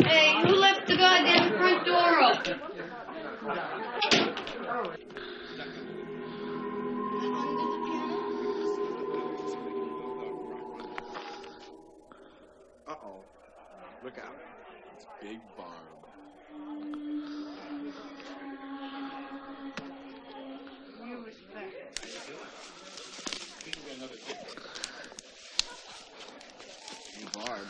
Hey, who left the goddamn front door open? Uh-oh. Look out. It's Big Barb. Hey, Barb.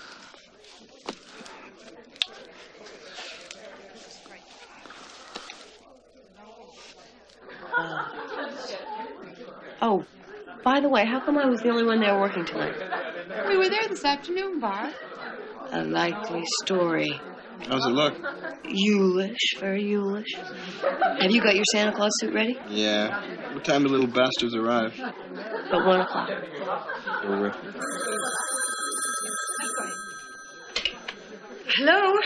Oh, by the way, how come I was the only one there working tonight? We were there this afternoon, Barb. A likely story. How's it look? Youlish, very Youlish. Have you got your Santa Claus suit ready? Yeah. What time do little bastards arrive? About 1 o'clock. Terrific. Hello?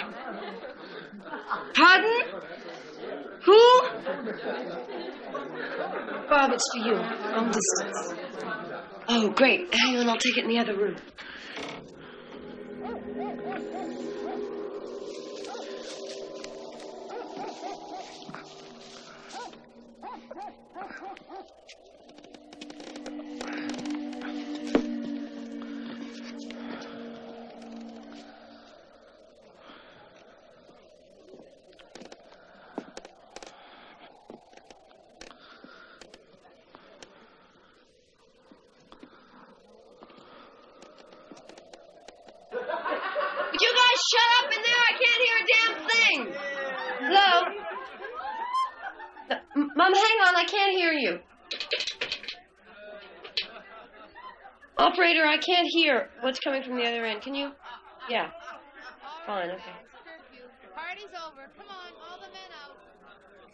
Pardon? Who? Bob, it's for you. Long distance. Oh, great. Hang on, I'll take it in the other room. Would you guys shut up in there? I can't hear a damn thing. Hello? Mom, hang on. I can't hear you. Operator, I can't hear what's coming from the other end. Can you? Yeah. Fine, okay. Party's over. Come on, all the men out.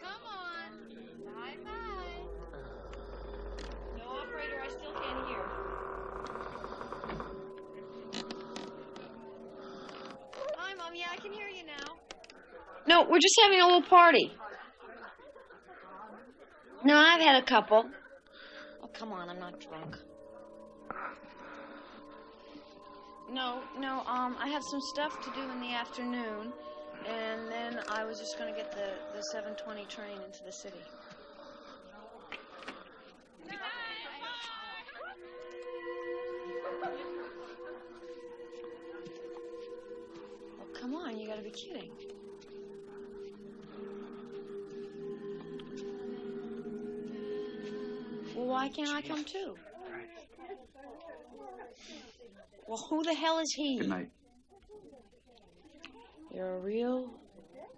Come on. Bye-bye. No, operator, I still can't hear. Hi, Mom. Yeah, I can hear you now. No, we're just having a little party. No, I've had a couple. Oh, come on, I'm not drunk. No, I have some stuff to do in the afternoon, and then I was just going to get the 7:20 train into the city. Oh, come on, you got to be kidding. Well, why can't I come too? Well, who the hell is he? Good night. You're a real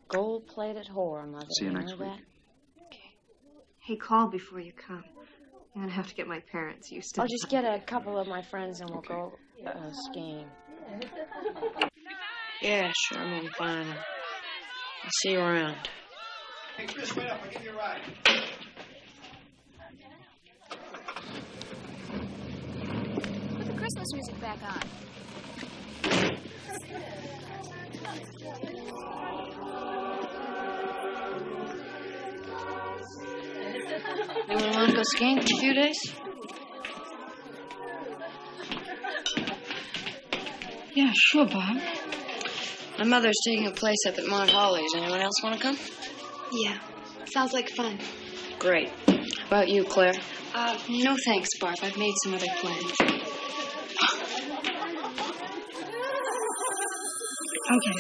gold-plated whore, Mother. See you next know week. that? Hey, call before you come. I'm going to have to get my parents used to I'll just get a couple of my friends and we'll go skiing. Yeah, sure, I'm fine. I'll see you around. Hey, Chris, wait up. I'll give you a ride. Put the Christmas music back on. Anyone want to go skiing for a few days? Yeah, sure, Bob. My mother's taking a place up at Mount Holly's. Anyone else want to come? Yeah, sounds like fun. Great. How about you, Claire? No thanks, Barb. I've made some other plans. Okay.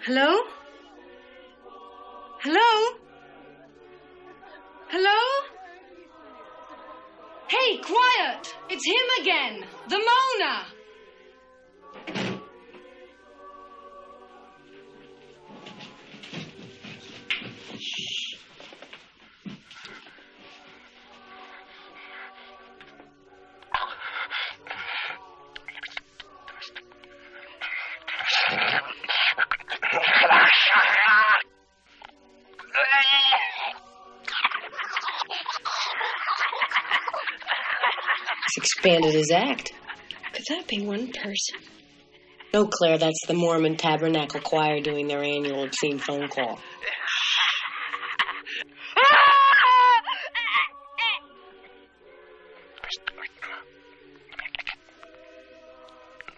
Hello? Hello? Hello? Hey, quiet! It's him again! The Mona! He's expanded his act. Could that be one person? No, Claire, that's the Mormon Tabernacle Choir doing their annual obscene phone call.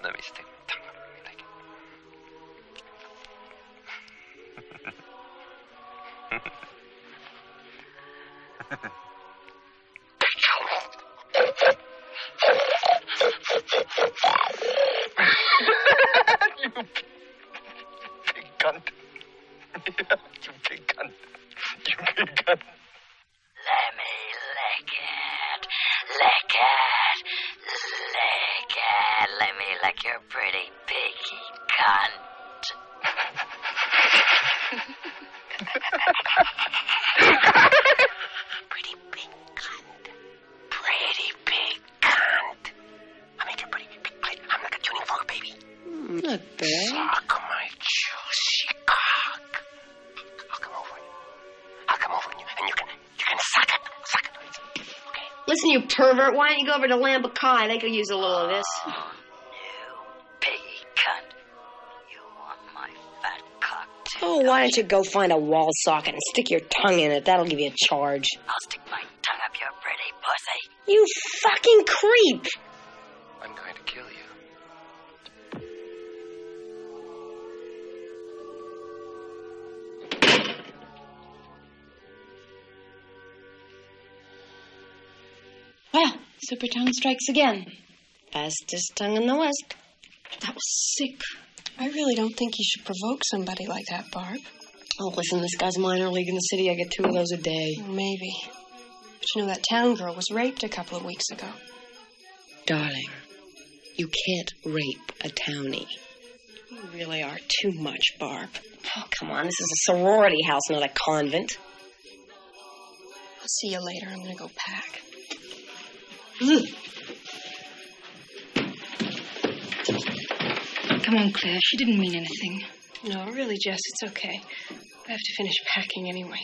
Let me stick my tongue up. You big cunt. You big cunt. You big cunt. Let me lick it. Lick it. Lick it. Let me lick your pretty piggy cunt. Pretty big cunt. Pretty big cunt. I make your pretty big plate. I'm like a tuning fork, baby. Not bad. Suck my juicy cock. I'll come over and you can suck it. Suck it. Okay. Listen, you pervert, why don't you go over to Lambakai? They could use a little of this. No, piggy cunt. You want my fat cock too? Oh, why don't you go find a wall socket and stick your tongue in it? That'll give you a charge. I'll stick my tongue up your pretty pussy. You fucking creep! I'm going to kill you. Well, Super Tongue strikes again. Fastest tongue in the West. That was sick. I really don't think you should provoke somebody like that, Barb. Oh, listen, this guy's minor league in the city. I get 2 of those a day. Maybe. But you know, that town girl was raped a couple of weeks ago. Darling, you can't rape a townie. You really are too much, Barb. Oh, come on. This is a sorority house, not a convent. I'll see you later. I'm going to go pack. Come on, Claire. She didn't mean anything. No, really, Jess, it's okay. I have to finish packing anyway.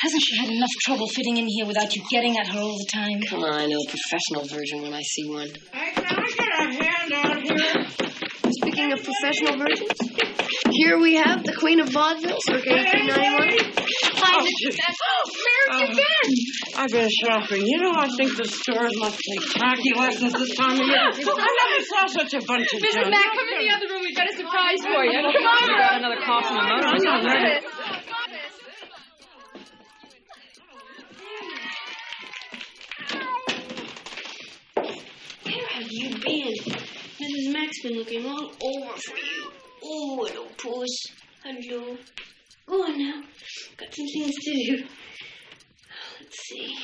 Hasn't she had enough trouble fitting in here without you getting at her all the time? Come on, I know a professional virgin when I see one. Hey, can I get a hand out here? Speaking of professional versions, here we have the Queen of Vaudeville, circa 1891. Hi, Mrs. Marriage again! I've been shopping. You know, I think the stores must take tacky lessons this time of year. I never saw such a bunch of Mrs. junk. Mac, come in the other room. We've got a surprise for you. Come on, Another cough in the motor. Where have you been? Mrs. Mac's been looking all over for you. Oh, little puss. Hello. Go on now. Got some things to do. Let's see.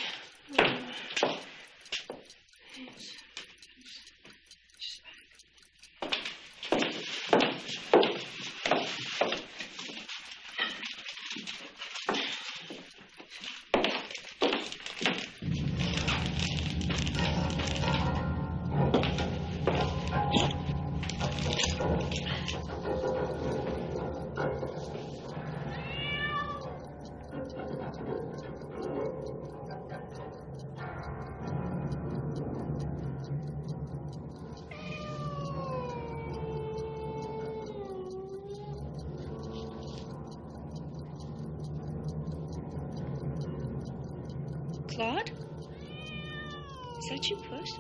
Claude? Is that you, Puss?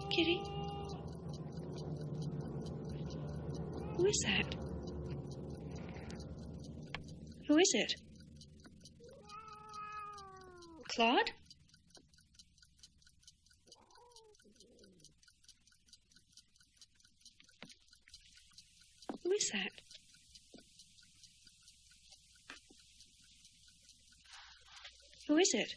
Kitty? Who is that? Who is it? Claude? Who is that? Who is it?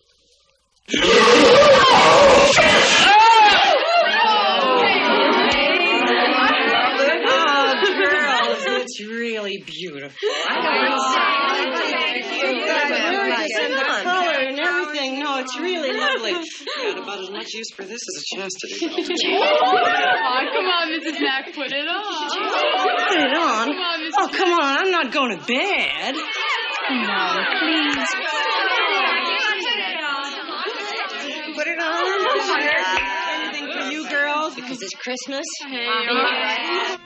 It's really beautiful. The color and everything. No, it's really lovely. Got about as much use for this as a chastity belt. Oh, come on, Mrs. Mack, put it on. Put it on? Come on, Mrs. Oh, come on. I'm not going to bed. No, please. Put it on. Anything for you girls? Because it's Christmas. Hey, all right.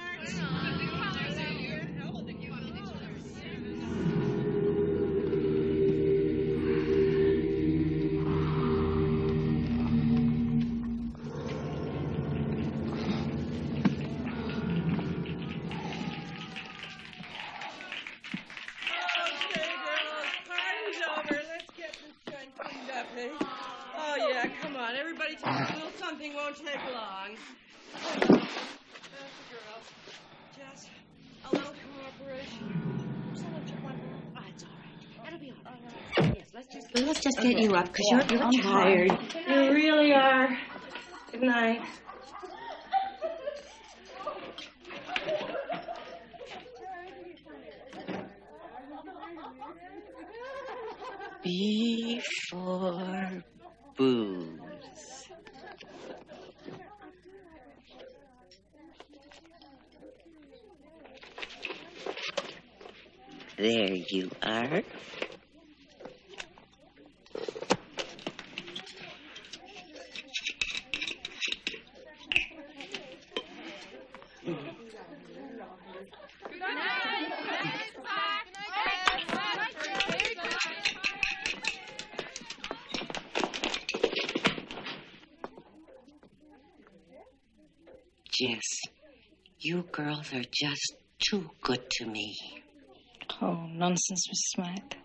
Oh, yeah, come on. Everybody take a little something, won't take long. That's the girl. Jess, a little cooperation. It's all right. It'll be all right. Yes, let's just get you up, because you're tired. You really are. Good night. Before booze. There you are. Jess, you girls are just too good to me. Oh, nonsense, Mrs. Mack.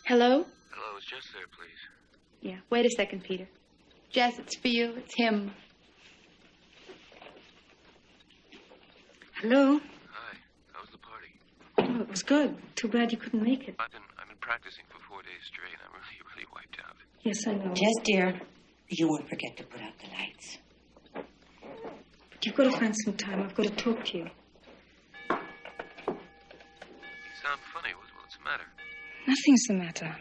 Hello? Hello, is Jess there, please? Yeah, wait a second, Peter. Jess, it's for you. It's him. Hello? Hi, how was the party? Oh, it was good. Too bad you couldn't make it. I've been practicing for 4 days straight. I'm really wiped out. Yes, I know. Jess, dear, you won't forget to put out the lights. You've got to find some time. I've got to talk to you. You sound funny. What's the matter? Nothing's the matter.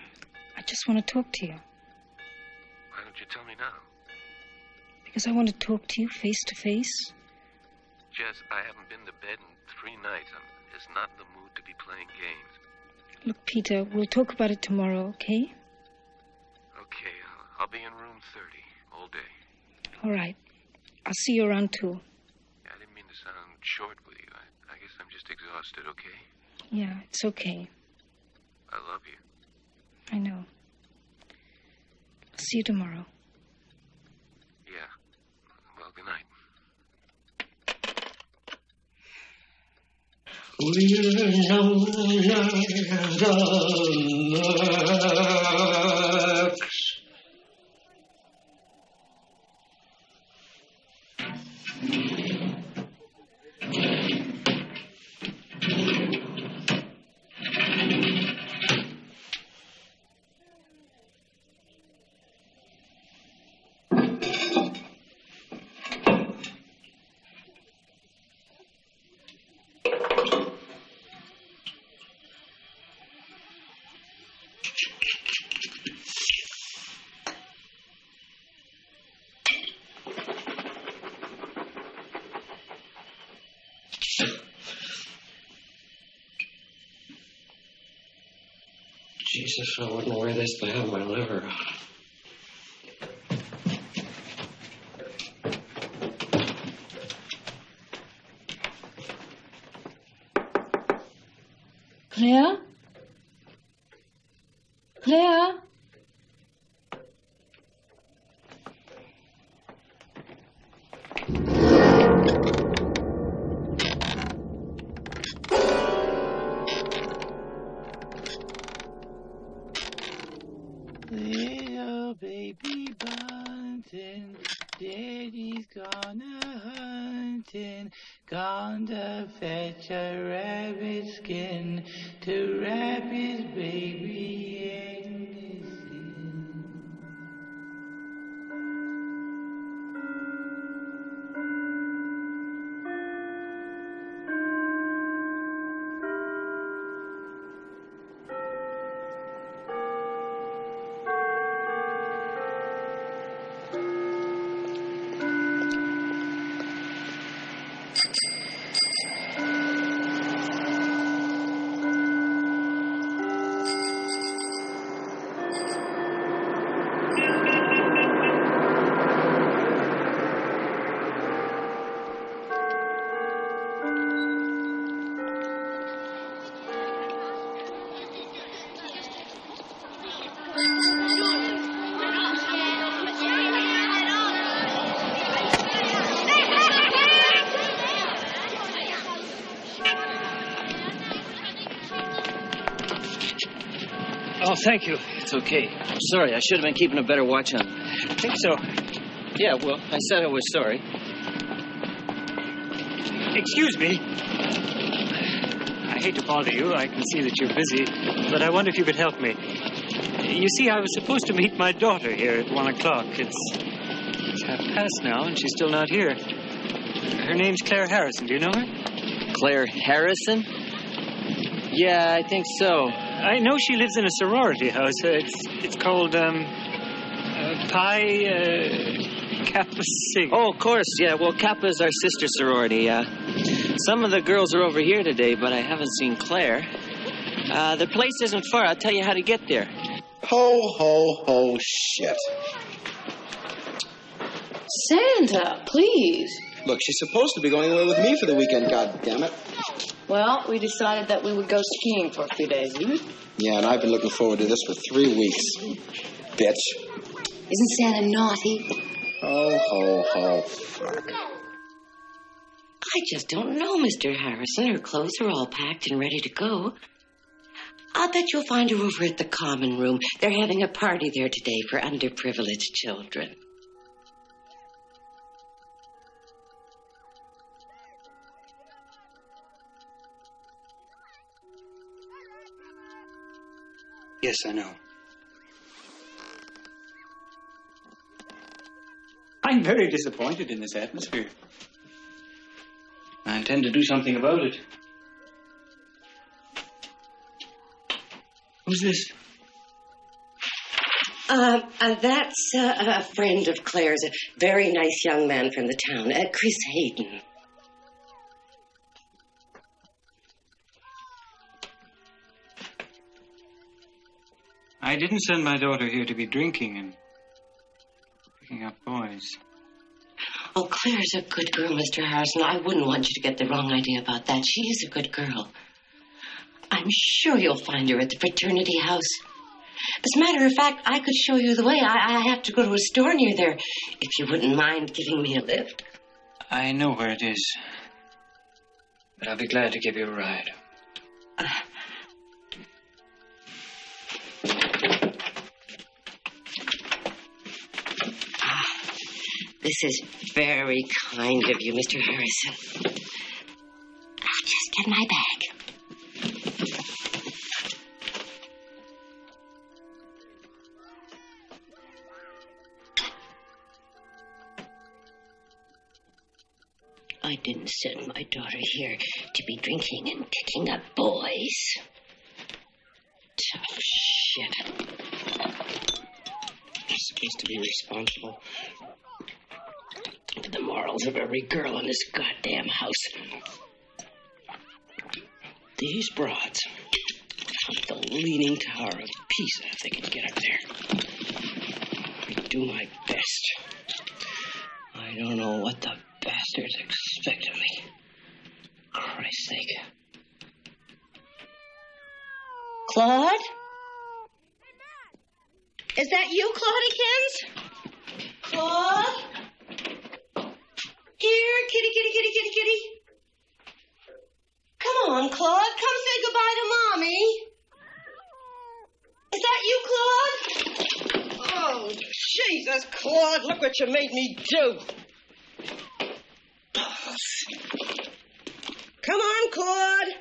I just want to talk to you. Why don't you tell me now? Because I want to talk to you face to face. Jess, I haven't been to bed in 3 nights. I'm just not in the mood to be playing games. Look, Peter, we'll talk about it tomorrow, okay? Okay, I'll be in room 30 all day. All right. I'll see you around 2. I didn't mean to sound short with you. I guess I'm just exhausted, okay? Yeah, it's okay. I love you. I know. I'll see you tomorrow. Yeah. Well, good night. Jesus, I wouldn't wear this to have my liver. Claire? Claire? Little baby bunting, daddy's gone a-hunting, gone to fetch a rabbit skin to wrap his baby Agnes in. Oh, thank you. It's okay. I'm sorry. I should have been keeping a better watch on. I think so. Yeah, well, I said I was sorry. Excuse me. I hate to bother you. I can see that you're busy, but I wonder if you could help me. You see, I was supposed to meet my daughter here at 1 o'clock. It's half past now, and she's still not here. Her name's Claire Harrison. Do you know her? Claire Harrison? Yeah, I think so. I know she lives in a sorority house. It's called, Pi Kappa Sig. Oh, of course, yeah. Well, Kappa's our sister sorority. Some of the girls are over here today, but I haven't seen Claire. The place isn't far. I'll tell you how to get there. Ho, ho, ho, shit. Santa, please. Look, she's supposed to be going away with me for the weekend, goddammit. Well, we decided that we would go skiing for a few days. Yeah, and I've been looking forward to this for 3 weeks. Bitch. Isn't Santa naughty? Ho, ho, ho, fuck. I just don't know, Mr. Harrison. Her clothes are all packed and ready to go. I'll bet you'll find her over at the common room. They're having a party there today for underprivileged children. Yes, I know. I'm very disappointed in this atmosphere. I intend to do something about it. Who's this? That's a friend of Claire's, a very nice young man from the town, Chris Hayden. I didn't send my daughter here to be drinking and picking up boys. Oh, Claire's a good girl, Mr. Harrison. I wouldn't want you to get the wrong idea about that. She is a good girl. I'm sure you'll find her at the fraternity house. As a matter of fact, I could show you the way. I have to go to a store near there, if you wouldn't mind giving me a lift. I know where it is, but I'll be glad to give you a ride. This is very kind of you, Mr. Harrison. I'll just get my bag. I didn't send my daughter here to be drinking and picking up boys. Tough shit. You're supposed to be responsible for the morals of every girl in this goddamn house. These broads The Leaning Tower of Pisa, if they can get up there. I do my best. I don't know what the bastards expect of me. Christ's sake. Claude? Is that you, Claudikins? Claude? Here, kitty, kitty, kitty, kitty, kitty. Come on, Claude. Come say goodbye to Mommy. Is that you, Claude? Oh, Jesus, Claude, look what you made me do. Come on, Claude.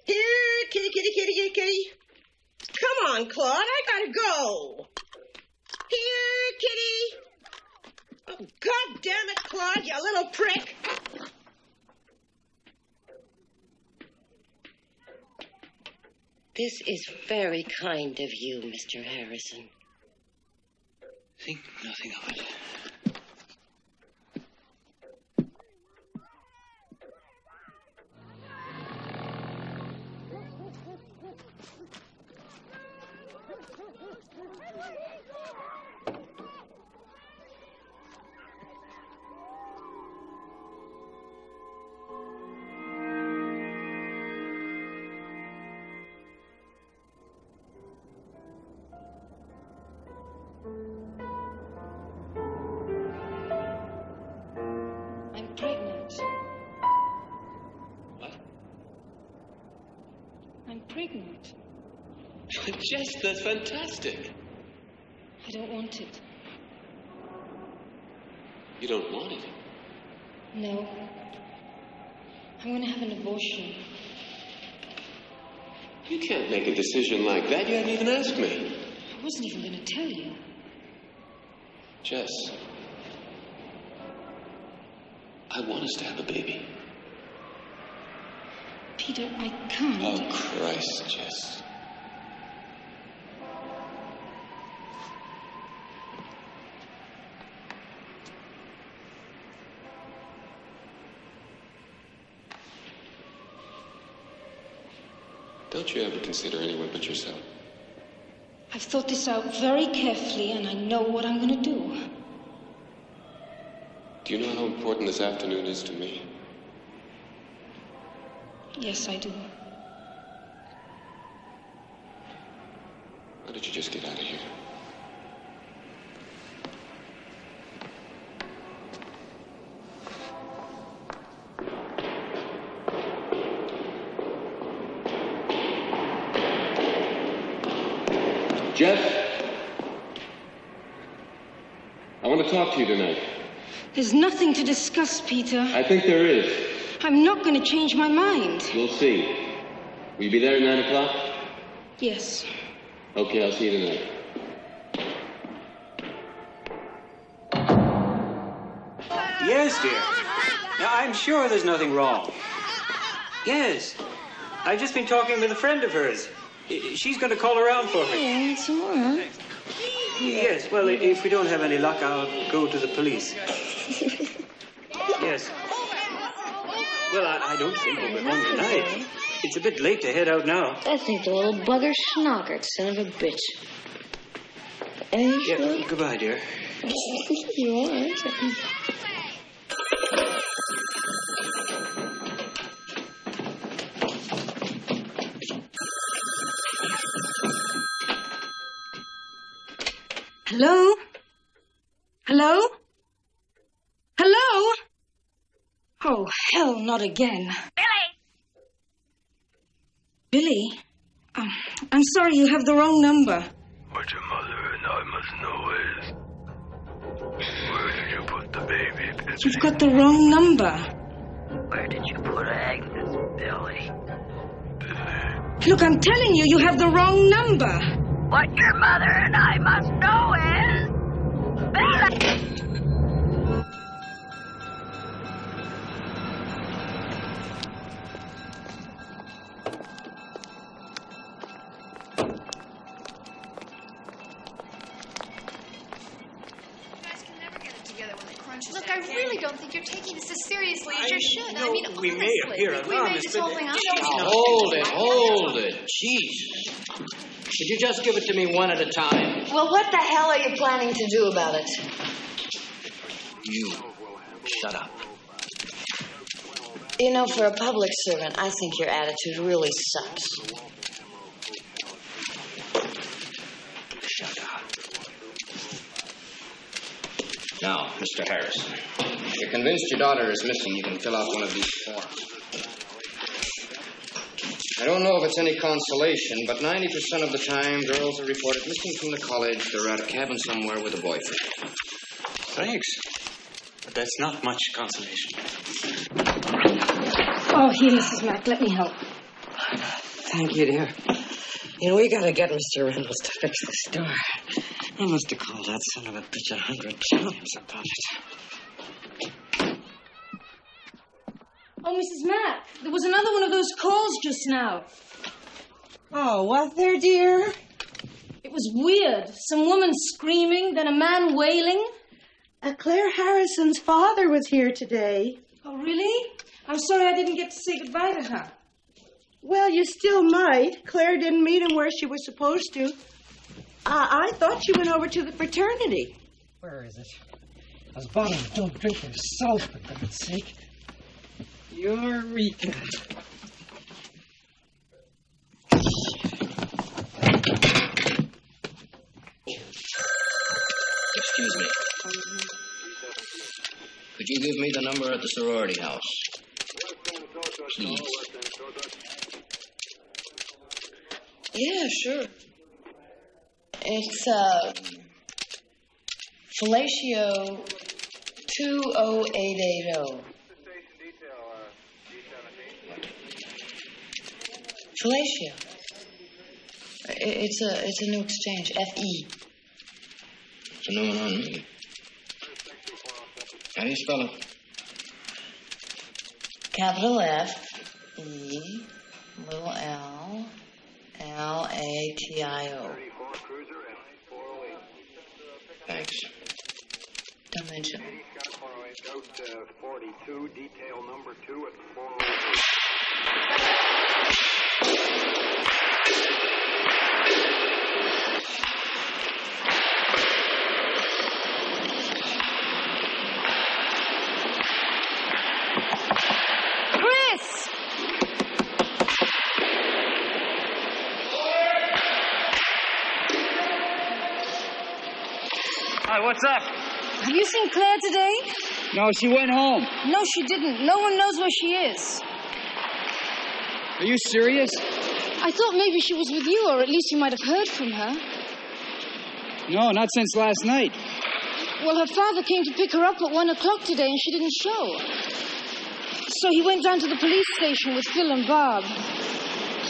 Here, kitty, kitty, kitty, kitty, kitty. Come on, Claude, I gotta go. Here, kitty. Oh, God damn it, Claude, you little prick. This is very kind of you, Mr. Harrison. Think nothing of it. Pregnant. Jess, that's fantastic. I don't want it. You don't want it? No. I'm going to have an abortion. You can't make a decision like that. You haven't even asked me. I wasn't even going to tell you. Jess, I want us to have a baby. Peter, I can't. Oh, Christ, Jess. Don't you ever consider anyone but yourself? I've thought this out very carefully, and I know what I'm going to do. Do you know how important this afternoon is to me? Yes, I do. Why don't you just get out of here? Jess? I want to talk to you tonight. There's nothing to discuss, Peter. I think there is. I'm not going to change my mind. We'll see. Will you be there at 9 o'clock? Yes. Okay, I'll see you tonight. Yes, dear. Now, I'm sure there's nothing wrong. Yes. I've just been talking with a friend of hers. She's going to call around for me. Yeah, tomorrow. Yes, well, if we don't have any luck, I'll go to the police. Yes. Well, I don't think we'll be home tonight. It's a bit late to head out now. I think the little bugger schnockert, son of a bitch. Yeah, goodbye, dear. You are. Hello? Hello? Hello? Oh, hell, not again. Billy? I'm sorry, you have the wrong number. What your mother and I must know is, where did you put the baby, Billy? You've got the wrong number. Where did you put Agnes, Billy? Billy. Look, I'm telling you, you have the wrong number. What your mother and I must know is, Billy! Look, I really don't think you're taking this as seriously as you should. I mean, we may appear we may alarmist, just hold but... thing up. Hold it. Jeez. Could you just give it to me one at a time? Well, what the hell are you planning to do about it? You. Shut up. You know, for a public servant, I think your attitude really sucks. Shut up. Now, Mr. Harrison, If you're convinced your daughter is missing, you can fill out one of these forms. I don't know if it's any consolation, but 90% of the time, girls are reported missing from the college. They're at a cabin somewhere with a boyfriend. Thanks. But that's not much consolation. Oh, here, Mrs. Mack. Let me help. Thank you, dear. You know, we gotta get Mr. Reynolds to fix this door. I must have called that son of a bitch 100 times about it. Oh, Mrs. Mack, there was another one of those calls just now. Oh, what there, dear? It was weird. Some woman screaming, then a man wailing. Claire Harrison's father was here today. Oh, really? I'm sorry I didn't get to say goodbye to her. Well, you still might. Claire didn't meet him where she was supposed to. I thought she went over to the fraternity. Where is it? Those bottles don't drink their salt, for God's sake. Eureka. Excuse me. Could you give me the number at the sorority house? Please. Yeah, sure. It's, fellatio 20880. Fellatio. It's a new exchange. FE. It's a new one on me. How do you spell it? Capital F, E, little L, LATIO. Thanks. Don't mention it. 42, detail number 2 at 408. Chris! Hi, what's up? Have you seen Claire today? No, she went home. No, she didn't. No one knows where she is. Are you serious? I thought maybe she was with you, or at least you might have heard from her. No, not since last night. Well, her father came to pick her up at 1 o'clock today, and she didn't show. So he went down to the police station with Phil and Barb.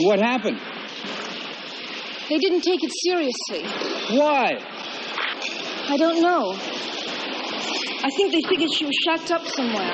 What happened? They didn't take it seriously. Why? I don't know. I think they figured she was shacked up somewhere.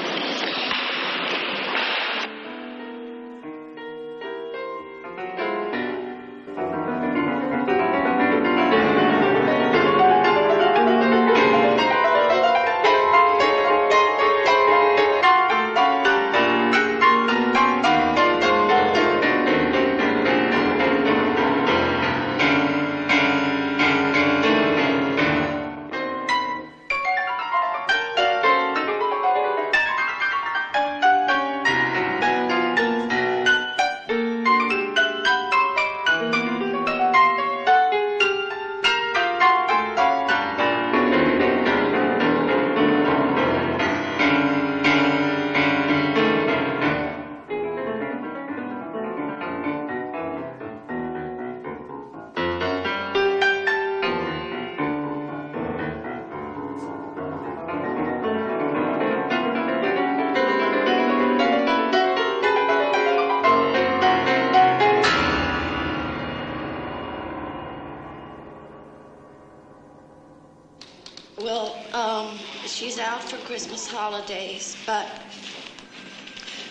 She's out for Christmas holidays, but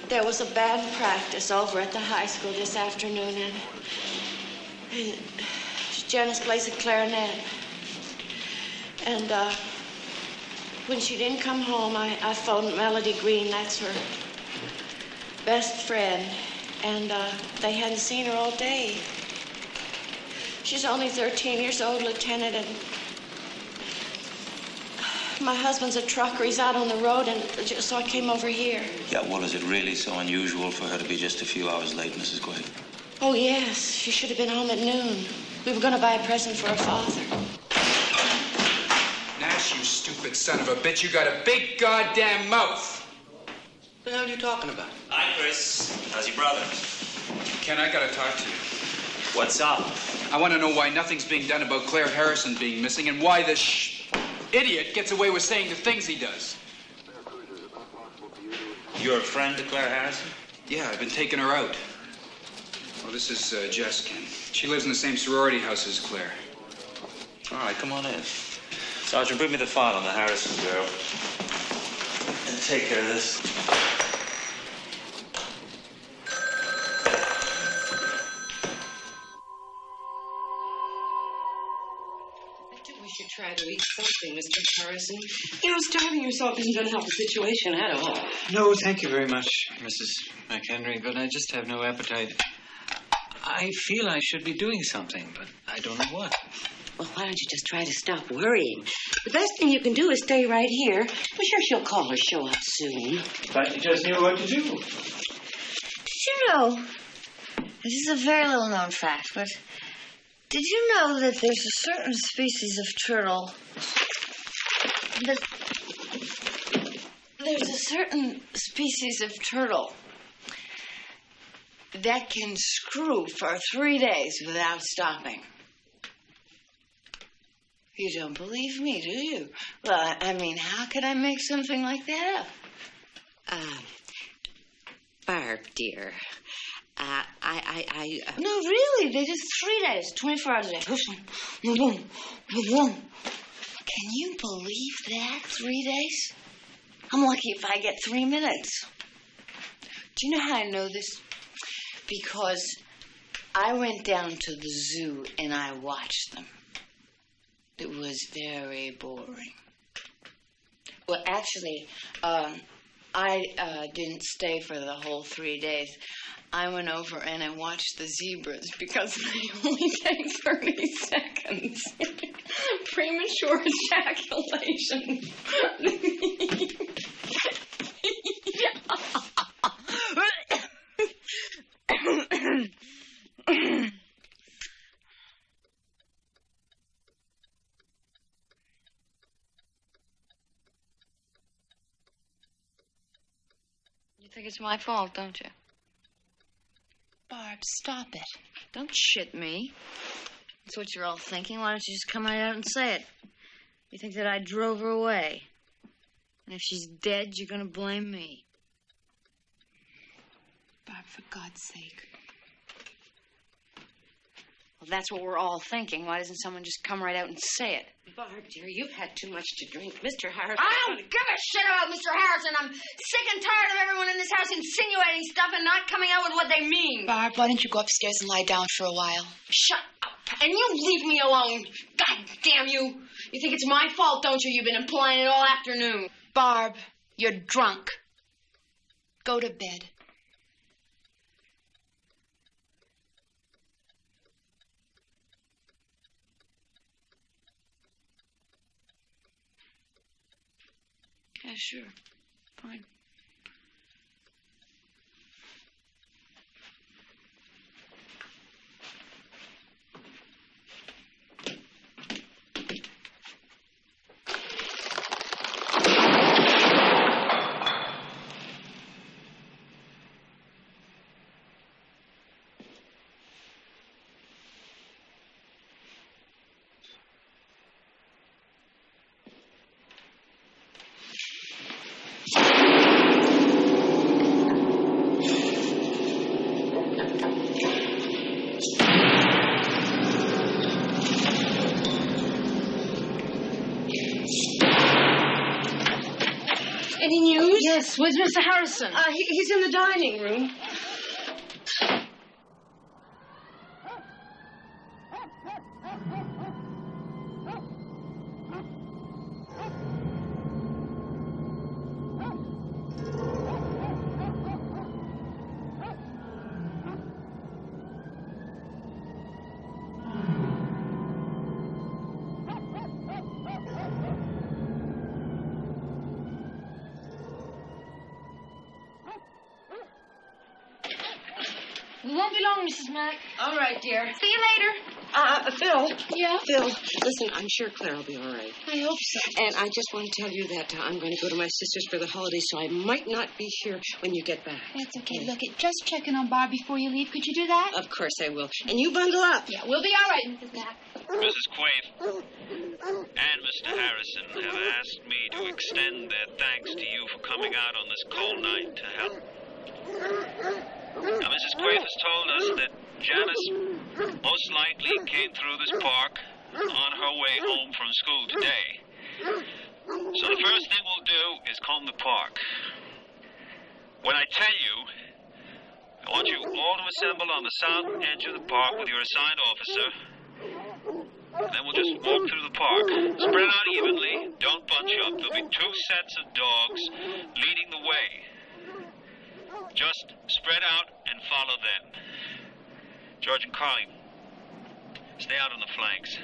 there was a band practice over at the high school this afternoon, and Janice plays the clarinet. And when she didn't come home, I phoned Melody Green. That's her best friend, and they hadn't seen her all day. She's only 13 years old, Lieutenant, and my husband's a trucker. He's out on the road, and so I came over here. Yeah, well, is it really so unusual for her to be just a few hours late, Mrs. Quaid? Oh, yes. She should have been home at noon. We were going to buy a present for her father. Nash, you stupid son of a bitch, you got a big goddamn mouth. What the hell are you talking about? Hi, Chris. How's your brother? Ken, I gotta talk to you. What's up? I want to know why nothing's being done about Claire Harrison being missing and why this idiot gets away with saying the things he does. You're a friend to Claire Harrison? Yeah, I've been taking her out. Well, this is Jess, Ken. She lives in the same sorority house as Claire. All right, come on in. Sergeant, bring me the file on the Harrison girl. And take care of this. You should try to eat something, Mr. Harrison. You know, starving yourself isn't going to help the situation at all. No, thank you very much, Mrs. McHenry, but I just have no appetite. I feel I should be doing something, but I don't know what. Well, why don't you just try to stop worrying? The best thing you can do is stay right here. I'm sure she'll call or show up soon. But you just knew what to do. Did you know, this is a very little known fact, but did you know that there's a certain species of turtle there's a certain species of turtle that can screw for 3 days without stopping? You don't believe me, do you? Well, I mean, how could I make something like that up? Barb, dear, No, really, they just 3 days, 24 hours a day. Can you believe that? 3 days? I'm lucky if I get 3 minutes. Do you know how I know this? Because I went down to the zoo and I watched them. It was very boring. Well, actually, I didn't stay for the whole 3 days. I went over and I watched the zebras because they only take 30 seconds. Premature ejaculation. You think it's my fault, don't you? Barb, stop it. Don't shit me. That's what you're all thinking. Why don't you just come right out and say it? You think that I drove her away. And if she's dead, you're going to blame me. Barb, for God's sake. Well, that's what we're all thinking. Why doesn't someone just come right out and say it? Barb, dear, you've had too much to drink. Mr. Harrison... I don't give a shit about Mr. Harrison. I'm sick and tired of everyone in this house insinuating stuff and not coming out with what they mean. Barb, why don't you go upstairs and lie down for a while? Shut up. And you leave me alone. God damn you. You think it's my fault, don't you? You've been implying it all afternoon. Barb, you're drunk. Go to bed. Yeah, sure. Fine. Any news? Yes, where's Mr. Harrison? He's in the dining room. We won't be long, Mrs. Mack. All right, dear. See you later. Phil. Yeah? Phil, listen, I'm sure Claire will be all right. I hope so. And I just want to tell you that I'm going to go to my sister's for the holidays, so I might not be here when you get back. That's okay. Look, just checking on Barb before you leave. Could you do that? Of course I will. And you bundle up. Yeah, we'll be all right, Mrs. Mack. Mrs. Quaid and Mr. Harrison have asked me to extend their thanks to you for coming out on this cold night to help. Now, Mrs. Quaid has told us that Janice most likely came through this park on her way home from school today. So the first thing we'll do is comb the park. When I tell you, I want you all to assemble on the south edge of the park with your assigned officer. And then we'll just walk through the park. Spread out evenly. Don't bunch up. There'll be 2 sets of dogs leading the way. Just spread out and follow them. George and Carly, stay out on the flanks.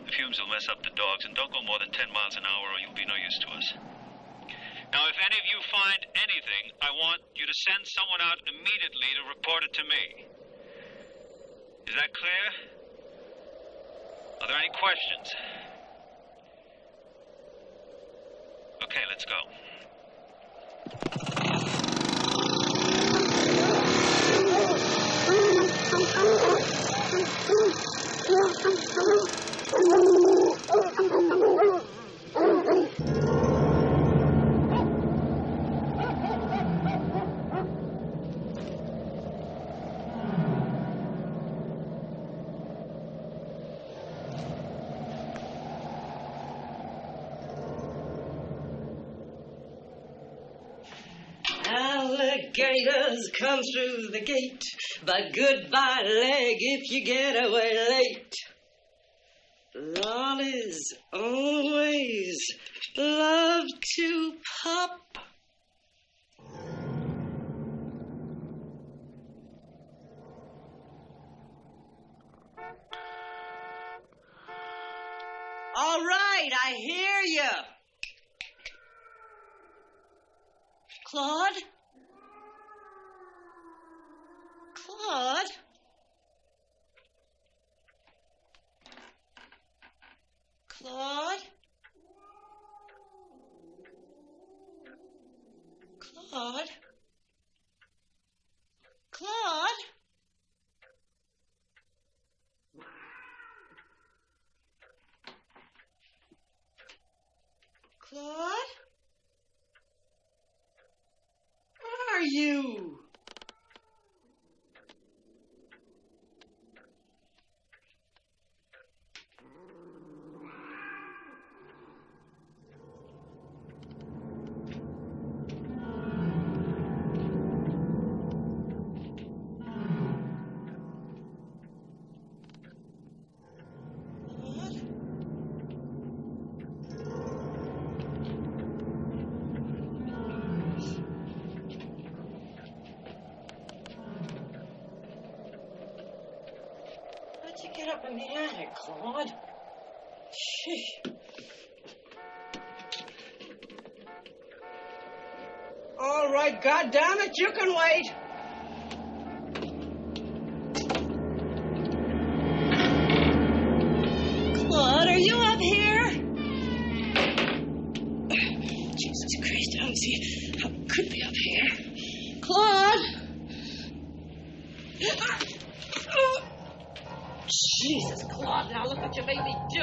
The fumes will mess up the dogs, and don't go more than 10 miles an hour or you'll be no use to us. Now, if any of you find anything, I want you to send someone out immediately to report it to me. Is that clear? Are there any questions? Okay, let's go. Alligators come through the gate, but goodbye leg if you get away late. Lollies always love to pop. All right, I hear you. Claude? Claude? Claude? Claude? Claude? Claude? Where are you? Get up in the attic, Claude. Sheesh. All right, goddammit, you can wait. Claude, are you up here? Jesus Christ, I don't see how it could be up here. Claude! Jesus, Claude, now look what you made me do.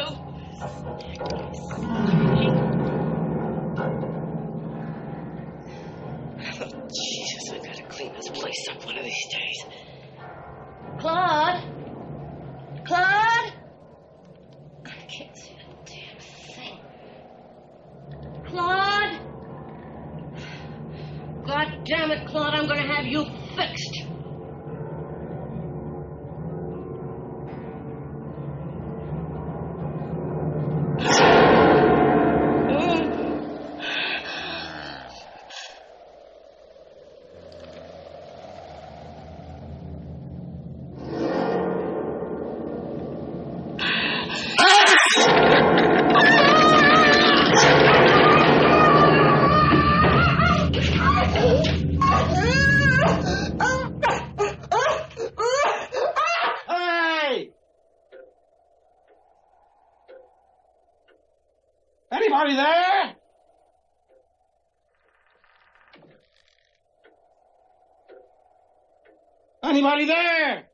Oh, Jesus, I've got to clean this place up one of these days. Claude? Claude? I can't see a damn thing. Claude? God damn it, Claude, I'm going to have you fixed. Anybody there? Anybody there?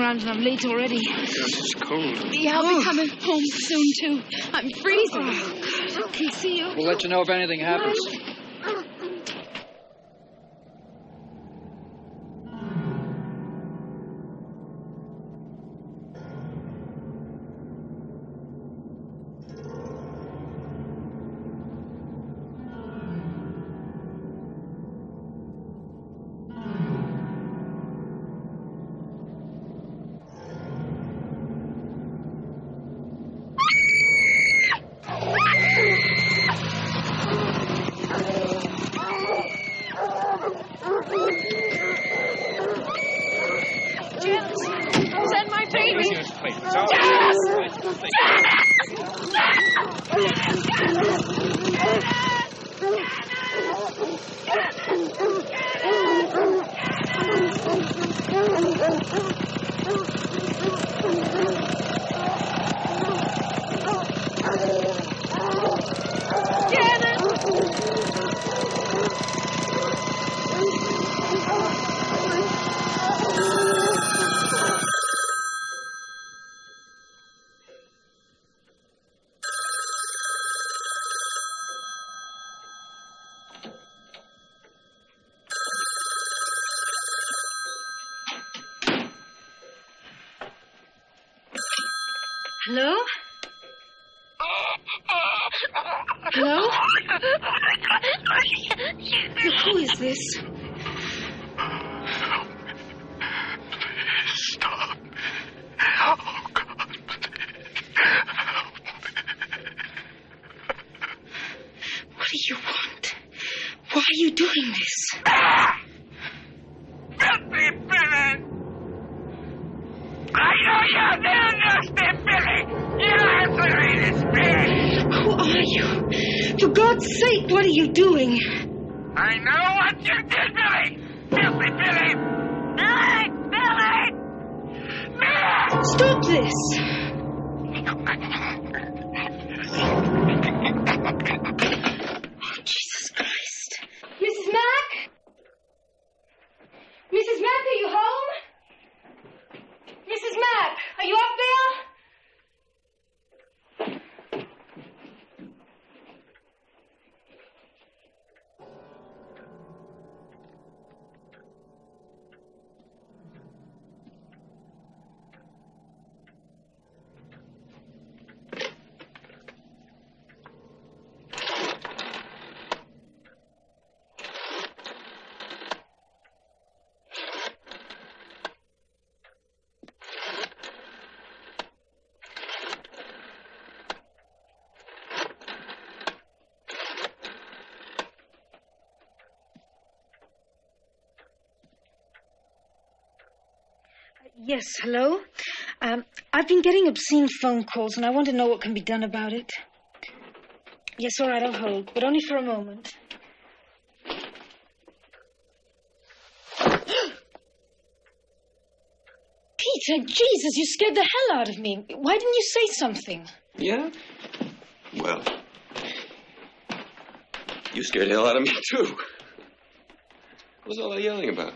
And I'm late already. It's cold. Yeah, I'll be coming home soon, too. I'm freezing. Oh, God. Okay, see you. We'll let you know if anything happens. Hello? Hello? Who is this? Please stop. Oh, God, please help me. What do you want? Why are you doing this? Filthy Billy! I know you're there, nasty Billy! You answer this, Billy! Who are you? For God's sake, what are you doing? I know what you did, Billy! Filthy Billy! Billy! Billy! Billy! Stop this! Oh, Jesus Christ. Mrs. Mack? Mrs. Mack, are you home? Mrs. Mack, are you up there? Yes, hello? I've been getting obscene phone calls, and I want to know what can be done about it. Yes, all right, I'll hold, but only for a moment. Peter, Jesus, you scared the hell out of me. Why didn't you say something? Yeah? Well, you scared the hell out of me, too. What was all that yelling about?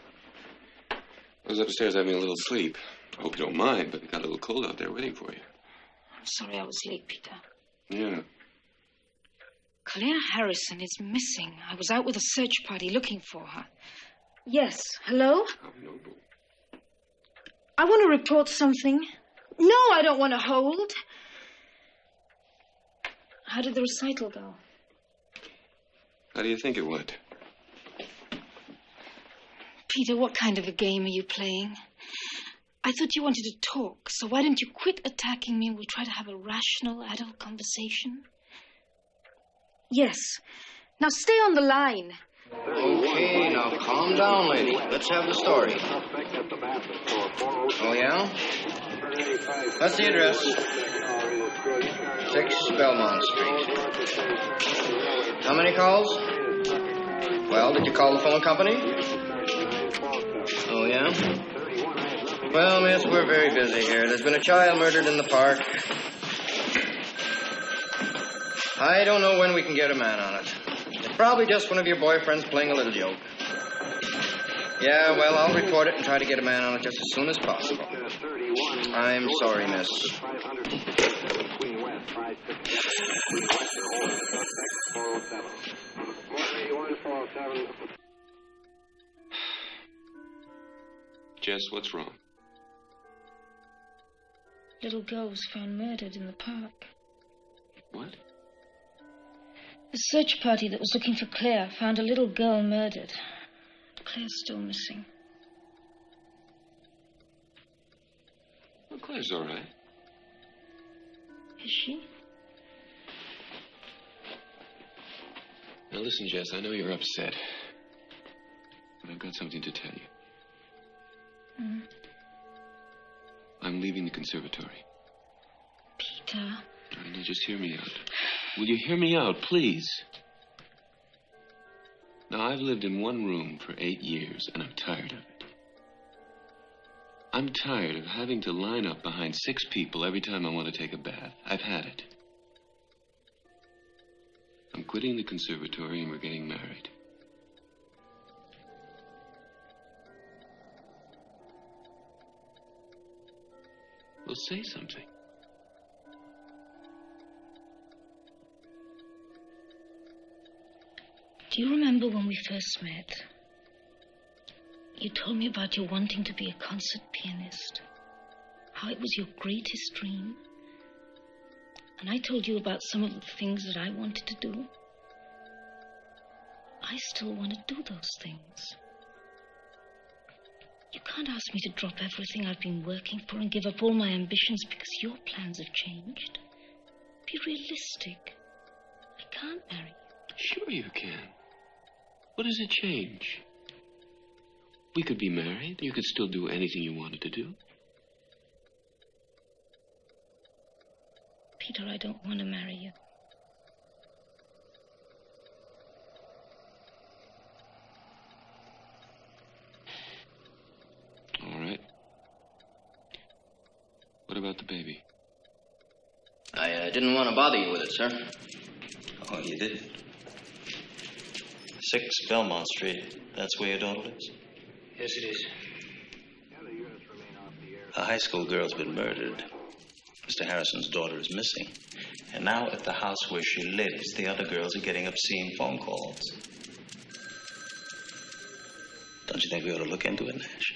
I was upstairs having a little sleep. I hope you don't mind, but it got a little cold out there waiting for you. I'm sorry I was late, Peter. Yeah. Claire Harrison is missing. I was out with a search party looking for her. Yes, hello? I want to report something. No, I don't want to hold. How did the recital go? How do you think it went? Peter, what kind of a game are you playing? I thought you wanted to talk, so why don't you quit attacking me and we'll try to have a rational, adult conversation? Yes. Now stay on the line. Okay, now calm down, lady. Let's have the story. Oh, yeah? What's the address? 6 Belmont Street. How many calls? Well, did you call the phone company? Oh, yeah? Well, miss, we're very busy here. There's been a child murdered in the park. I don't know when we can get a man on it. It's probably just one of your boyfriends playing a little joke. Yeah, well, I'll report it and try to get a man on it just as soon as possible. I'm sorry, miss. Jess, what's wrong? Little girl was found murdered in the park. What? The search party that was looking for Claire found a little girl murdered. Claire's still missing. Well, Claire's all right. Is she? Now listen, Jess, I know you're upset. But I've got something to tell you. I'm leaving the conservatory. Peter. Now, just hear me out. Will you hear me out, please? Now, I've lived in one room for 8 years, and I'm tired of it. I'm tired of having to line up behind 6 people every time I want to take a bath. I've had it. I'm quitting the conservatory, and we're getting married. Well, say something. Do you remember when we first met? You told me about your wanting to be a concert pianist. How it was your greatest dream. And I told you about some of the things that I wanted to do. I still want to do those things. You can't ask me to drop everything I've been working for and give up all my ambitions because your plans have changed. Be realistic. I can't marry you. Sure you can. What does it change? We could be married. You could still do anything you wanted to do. Peter, I don't want to marry you. All right. What about the baby? I didn't want to bother you with it, sir. Oh, you did? 6 Belmont Street. That's where your daughter lives? Yes, it is. A high school girl's been murdered. Mr. Harrison's daughter is missing. And now at the house where she lives, the other girls are getting obscene phone calls. Don't you think we ought to look into it, Nash?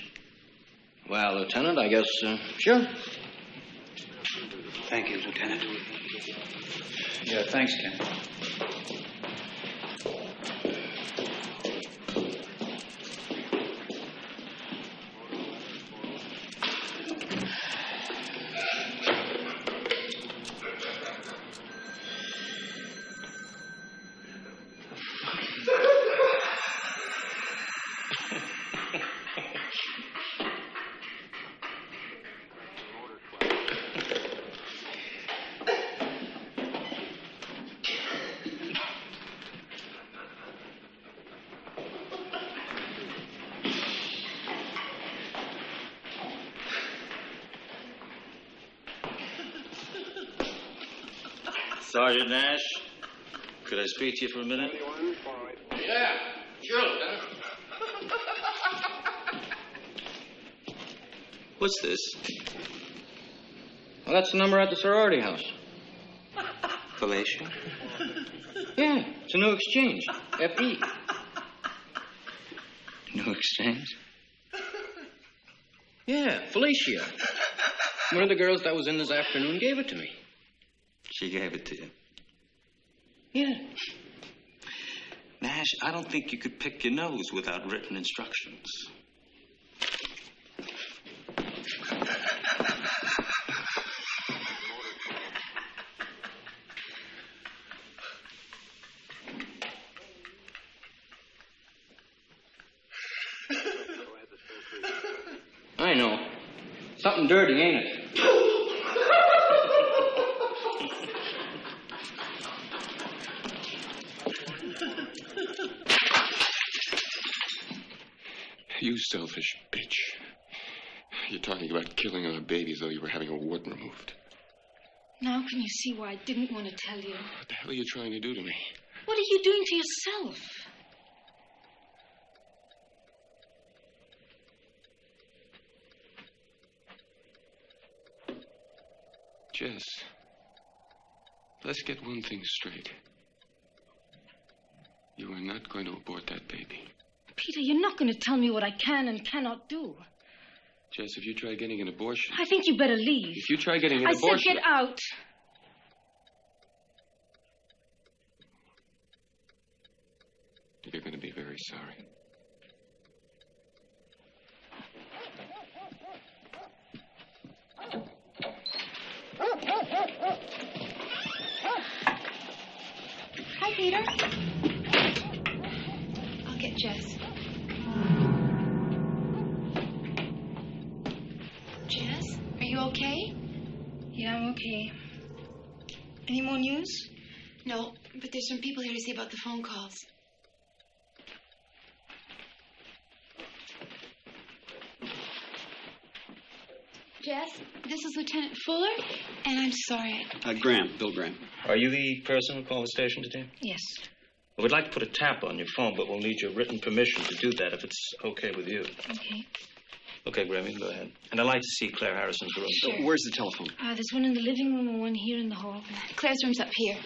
Well, Lieutenant, I guess, sure. Thank you, Lieutenant. Yeah, thanks, Ken. Sergeant Nash, could I speak to you for a minute? Yeah, sure, Lieutenant. What's this? Well, that's the number at the sorority house. Fellatio? Yeah, it's a new exchange. FE. New exchange? Yeah, Felicia. One of the girls that was in this afternoon gave it to me. She gave it to you? Yeah. Nash, I don't think you could pick your nose without written instructions. I know. Something dirty, ain't it? You selfish bitch. You're talking about killing our baby as though you were having a wart removed. Now can you see why I didn't want to tell you? What the hell are you trying to do to me? What are you doing to yourself? Jess, let's get one thing straight. You are not going to abort that baby. Peter, you're not going to tell me what I can and cannot do. Jess, if you try getting an abortion... I think you better leave. If you try getting an abortion... I said get out. You're going to be very sorry. Hi, Peter. I'll get Jess. Jess, are you okay? Yeah, I'm okay. Any more news? No, but there's some people here to see about the phone calls. Jess, this is Lieutenant Fuller, and I'm sorry. Graham, Bill Graham. Are you the person who called the station today? Yes. Well, we'd like to put a tap on your phone, but we'll need your written permission to do that if it's okay with you. Okay. Okay, Graham, you can go ahead. And I'd like to see Claire Harrison's room. Sure. Where's the telephone? There's one in the living room and one here in the hall. Claire's room's up here.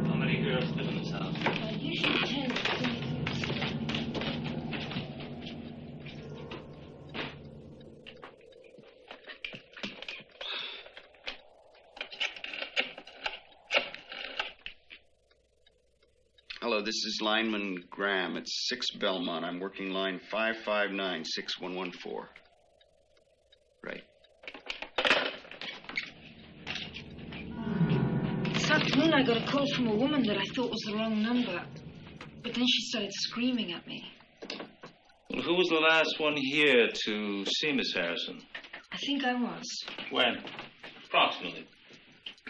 How many girls live in this house? Usually 10. Hello, this is Lineman Graham. It's 6 Belmont. I'm working line 559-6114. Right. This afternoon I got a call from a woman that I thought was the wrong number. But then she started screaming at me. Well, who was the last one here to see Miss Harrison? I think I was. When? Approximately.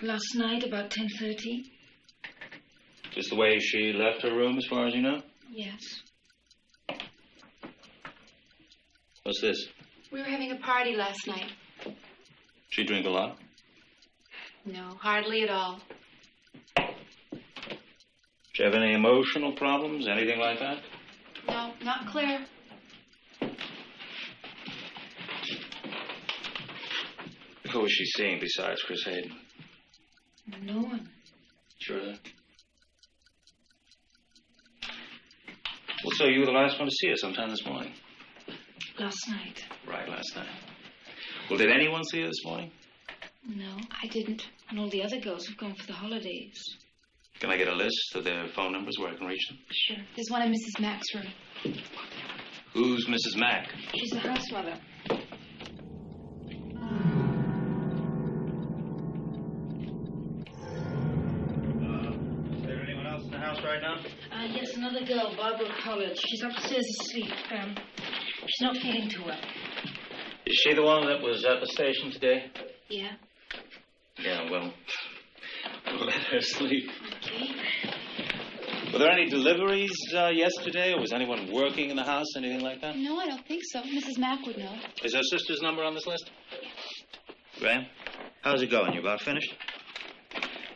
Last night, about 10:30. Just the way she left her room, as far as you know? Yes. What's this? We were having a party last night. She drink a lot? No, hardly at all. Did you have any emotional problems, anything like that? No, not Claire. Who was she seeing besides Chris Hayden? No one. Sure of that? Well, so you were the last one to see her sometime this morning? Last night. Right, last night. Well, did anyone see her this morning? No, I didn't. And all the other girls have gone for the holidays. Can I get a list of their phone numbers where I can reach them? Sure. There's one in Mrs. Mack's room. Who's Mrs. Mack? She's the house mother. Is there anyone else in the house right now? Yes, another girl, Barbara College. She's upstairs asleep. She's not feeling too well. Is she the one that was at the station today? Yeah. Yeah, well, we'll let her sleep. Okay. Were there any deliveries yesterday, or was anyone working in the house, anything like that? No, I don't think so. Mrs. Mack would know. Is her sister's number on this list? Graham, how's it going? You about finished?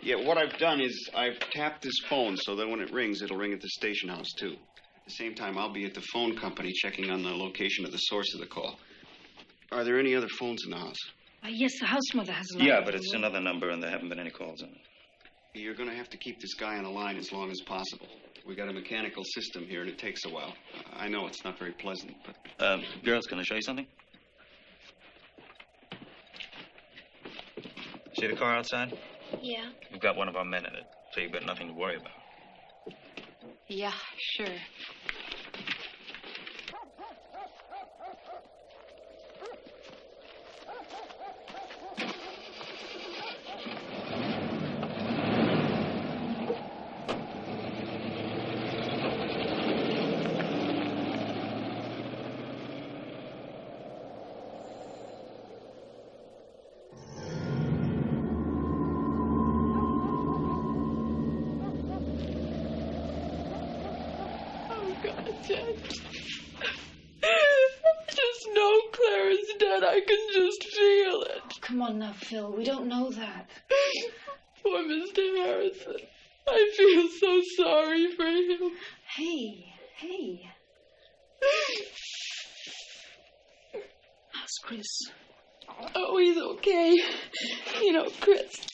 Yeah, what I've done is I've tapped this phone so that when it rings, it'll ring at the station house, too. At the same time, I'll be at the phone company checking on the location of the source of the call. Are there any other phones in the house? Yes, the house mother has a lot. Yeah, but it's another number, and there haven't been any calls on it. You're going to have to keep this guy on the line as long as possible. We got a mechanical system here, and it takes a while. I know it's not very pleasant, but... Girls, can I show you something? See the car outside? Yeah. We've got one of our men in it, so you've got nothing to worry about. Yeah, sure. Jess. I just know Claire is dead. I can just feel it. Come on now, Phil. We don't know that. Poor Mr. Harrison. I feel so sorry for him. Hey. How's Chris? Oh, he's okay. You know, Chris.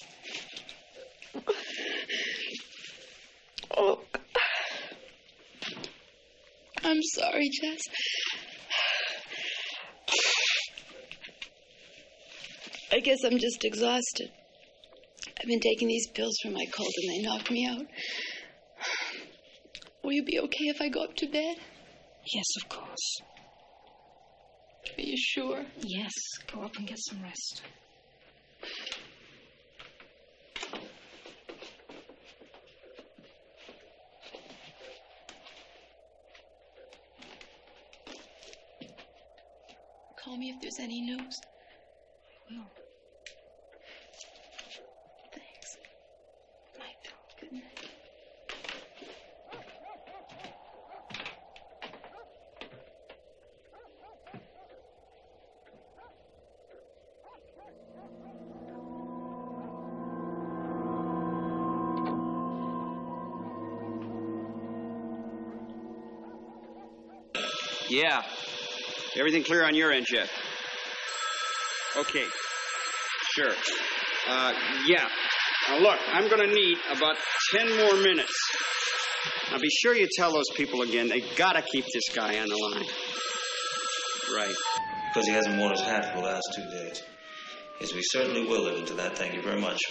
Oh, I'm sorry, Jess. I guess I'm just exhausted. I've been taking these pills for my cold and they knocked me out. Will you be okay if I go up to bed? Yes, of course. Are you sure? Yes, go up and get some rest. Call me if there's any news. I will. Thanks. Night. Good night. Yeah. Everything clear on your end, Jeff? Okay. Sure. Yeah. Now, look, I'm going to need about 10 more minutes. Now, be sure you tell those people again they got to keep this guy on the line. Right. Because he hasn't worn his hat for the last 2 days. Yes, we certainly will live into that. Thank you very much.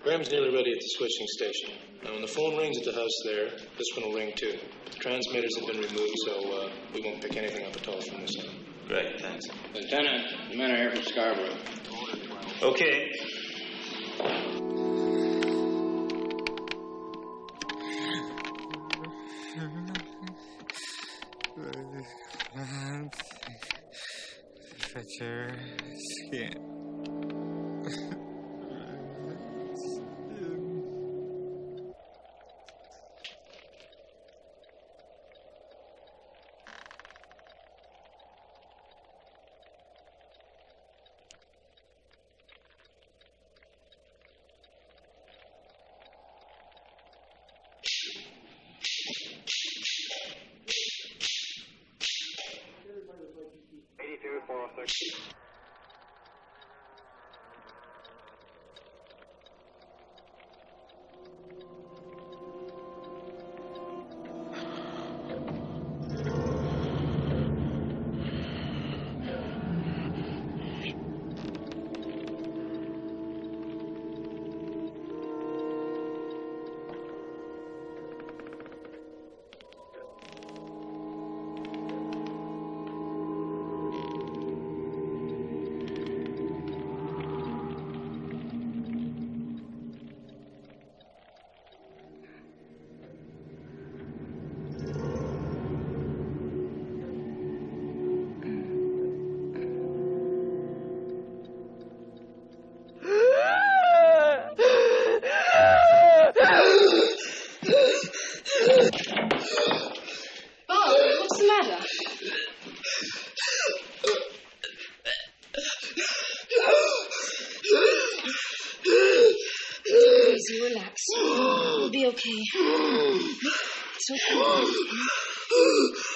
Graham's nearly ready at the switching station. Now, when the phone rings at the house there, this one will ring too. The transmitters have been removed, so we won't pick anything up at all from this end. Great, thanks. Lieutenant, the men are here from Scarborough. Okay. Fetch your skin. Relax. We'll be okay. It's okay.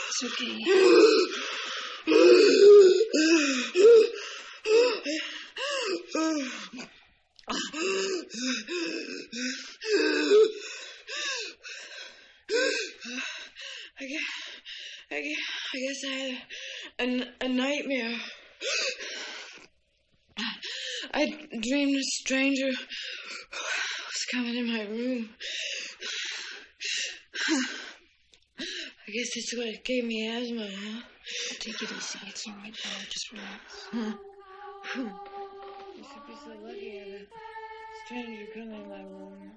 It's okay. I guess I had a nightmare. I dreamed a stranger was coming in my room. I guess that's what gave me asthma, huh? Take it easy. It's all right now. Just relax. I used to be so lucky to have a stranger come in my room.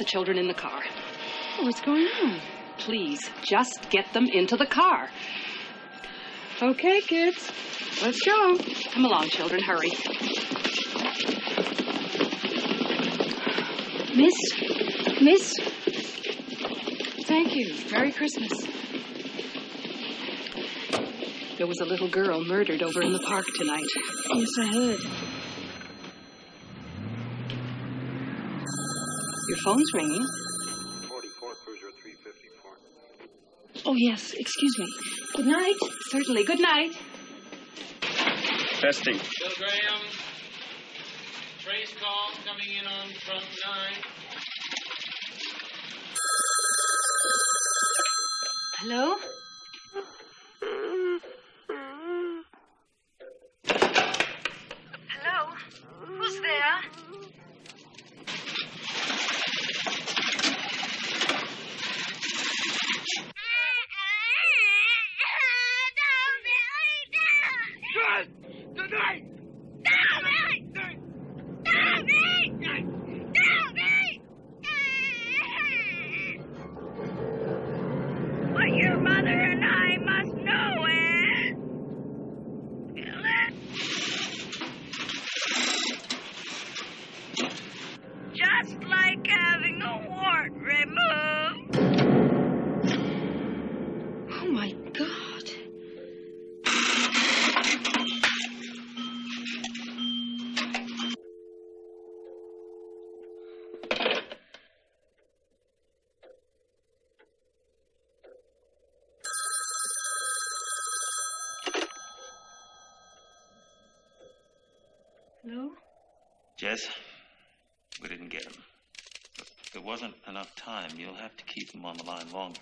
Children in the car. Oh, what's going on? Please, just get them into the car. Okay, kids. Let's go. Come along, children. Hurry. Miss. Thank you. Merry Christmas. There was a little girl murdered over in the park tonight. Yes, I heard. Your phone's ringing. 44 Cruiser 354. Oh, yes. Excuse me. Good night. Certainly. Good night. Testing. Bill Graham. Trace call coming in on front 9. Hello? Hello? Who's there? just like having a wart removed. Oh, my God. Hello? Jess, we didn't get him. Look, there wasn't enough time. You'll have to keep him on the line longer.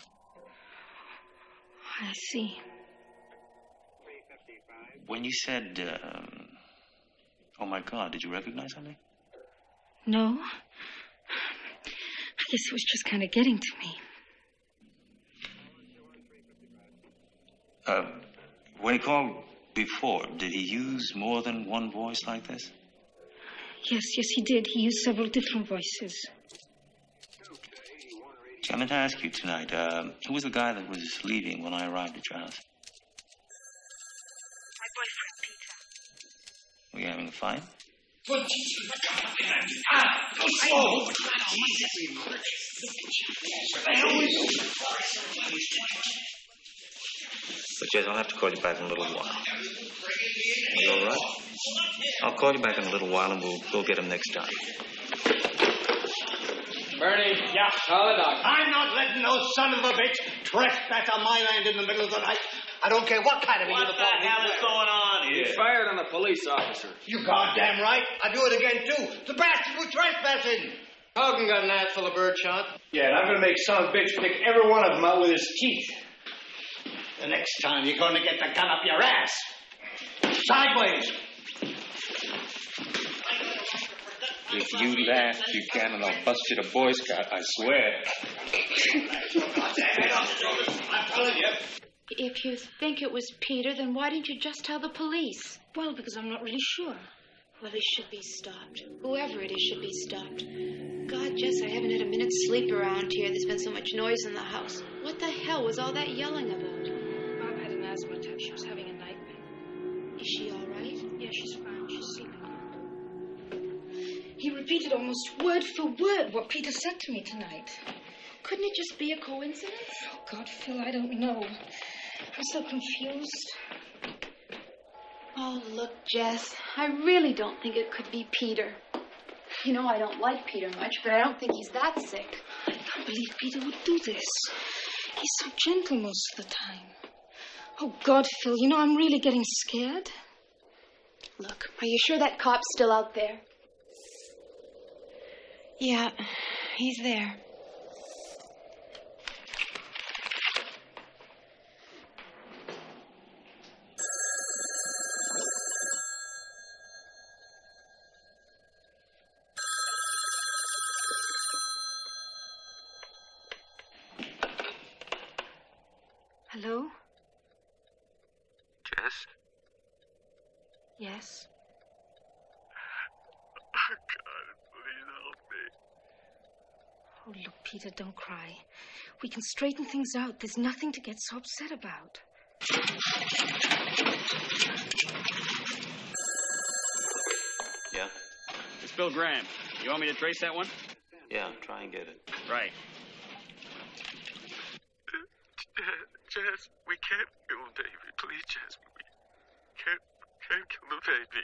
I see. When you said, oh my God, did you recognize something? No. I guess it was just kind of getting to me. When he called before, did he use more than one voice like this? Yes, he did. He used several different voices. I meant to ask you tonight, who was the guy that was leaving when I arrived at your house? My boyfriend, Peter. Were you having a fight? But Jess, I'll have to call you back in a little while. You all right? I'll call you back in a little while and we'll get him next time. Bernie. Yeah? Call the doctor. I'm not letting no son of a bitch trespass on my land in the middle of the night. I don't care what kind of uniform. What the hell is going on here? He fired on a police officer. You goddamn right. I do it again, too. The bastard was trespassing. Hogan got an ass full of birdshot. Yeah, and I'm going to make son of a bitch pick every one of them out with his teeth. The next time you're going to get the gun up your ass. Sideways. If you laugh, you can, and I'll bust you to Boy Scout, I swear. I'm telling you. If you think it was Peter, then why didn't you just tell the police? Well, because I'm not really sure. Well, he should be stopped. Whoever it is should be stopped. God, Jess, I haven't had a minute's sleep around here. There's been so much noise in the house. What the hell was all that yelling about? Barb had an asthma attack. She was having a nightmare. Is she all right? Yeah, she's fine. She's sleeping. He repeated almost word for word what Peter said to me tonight. Couldn't it just be a coincidence? Oh, God, Phil, I don't know. I'm so confused. Oh, look, Jess, I really don't think it could be Peter. You know, I don't like Peter much, but I don't think he's that sick. I can't believe Peter would do this. He's so gentle most of the time. Oh, God, Phil, you know, I'm really getting scared. Look, are you sure that cop's still out there? Yeah, he's there. Hello? Jess? Yes? Oh, God, please help me. Oh, look, Peter, don't cry. We can straighten things out. There's nothing to get so upset about. Yeah? It's Bill Graham. You want me to trace that one? Yeah, try and get it. Right. Jess, we can't kill the baby. Please, Jess, we can't kill the baby.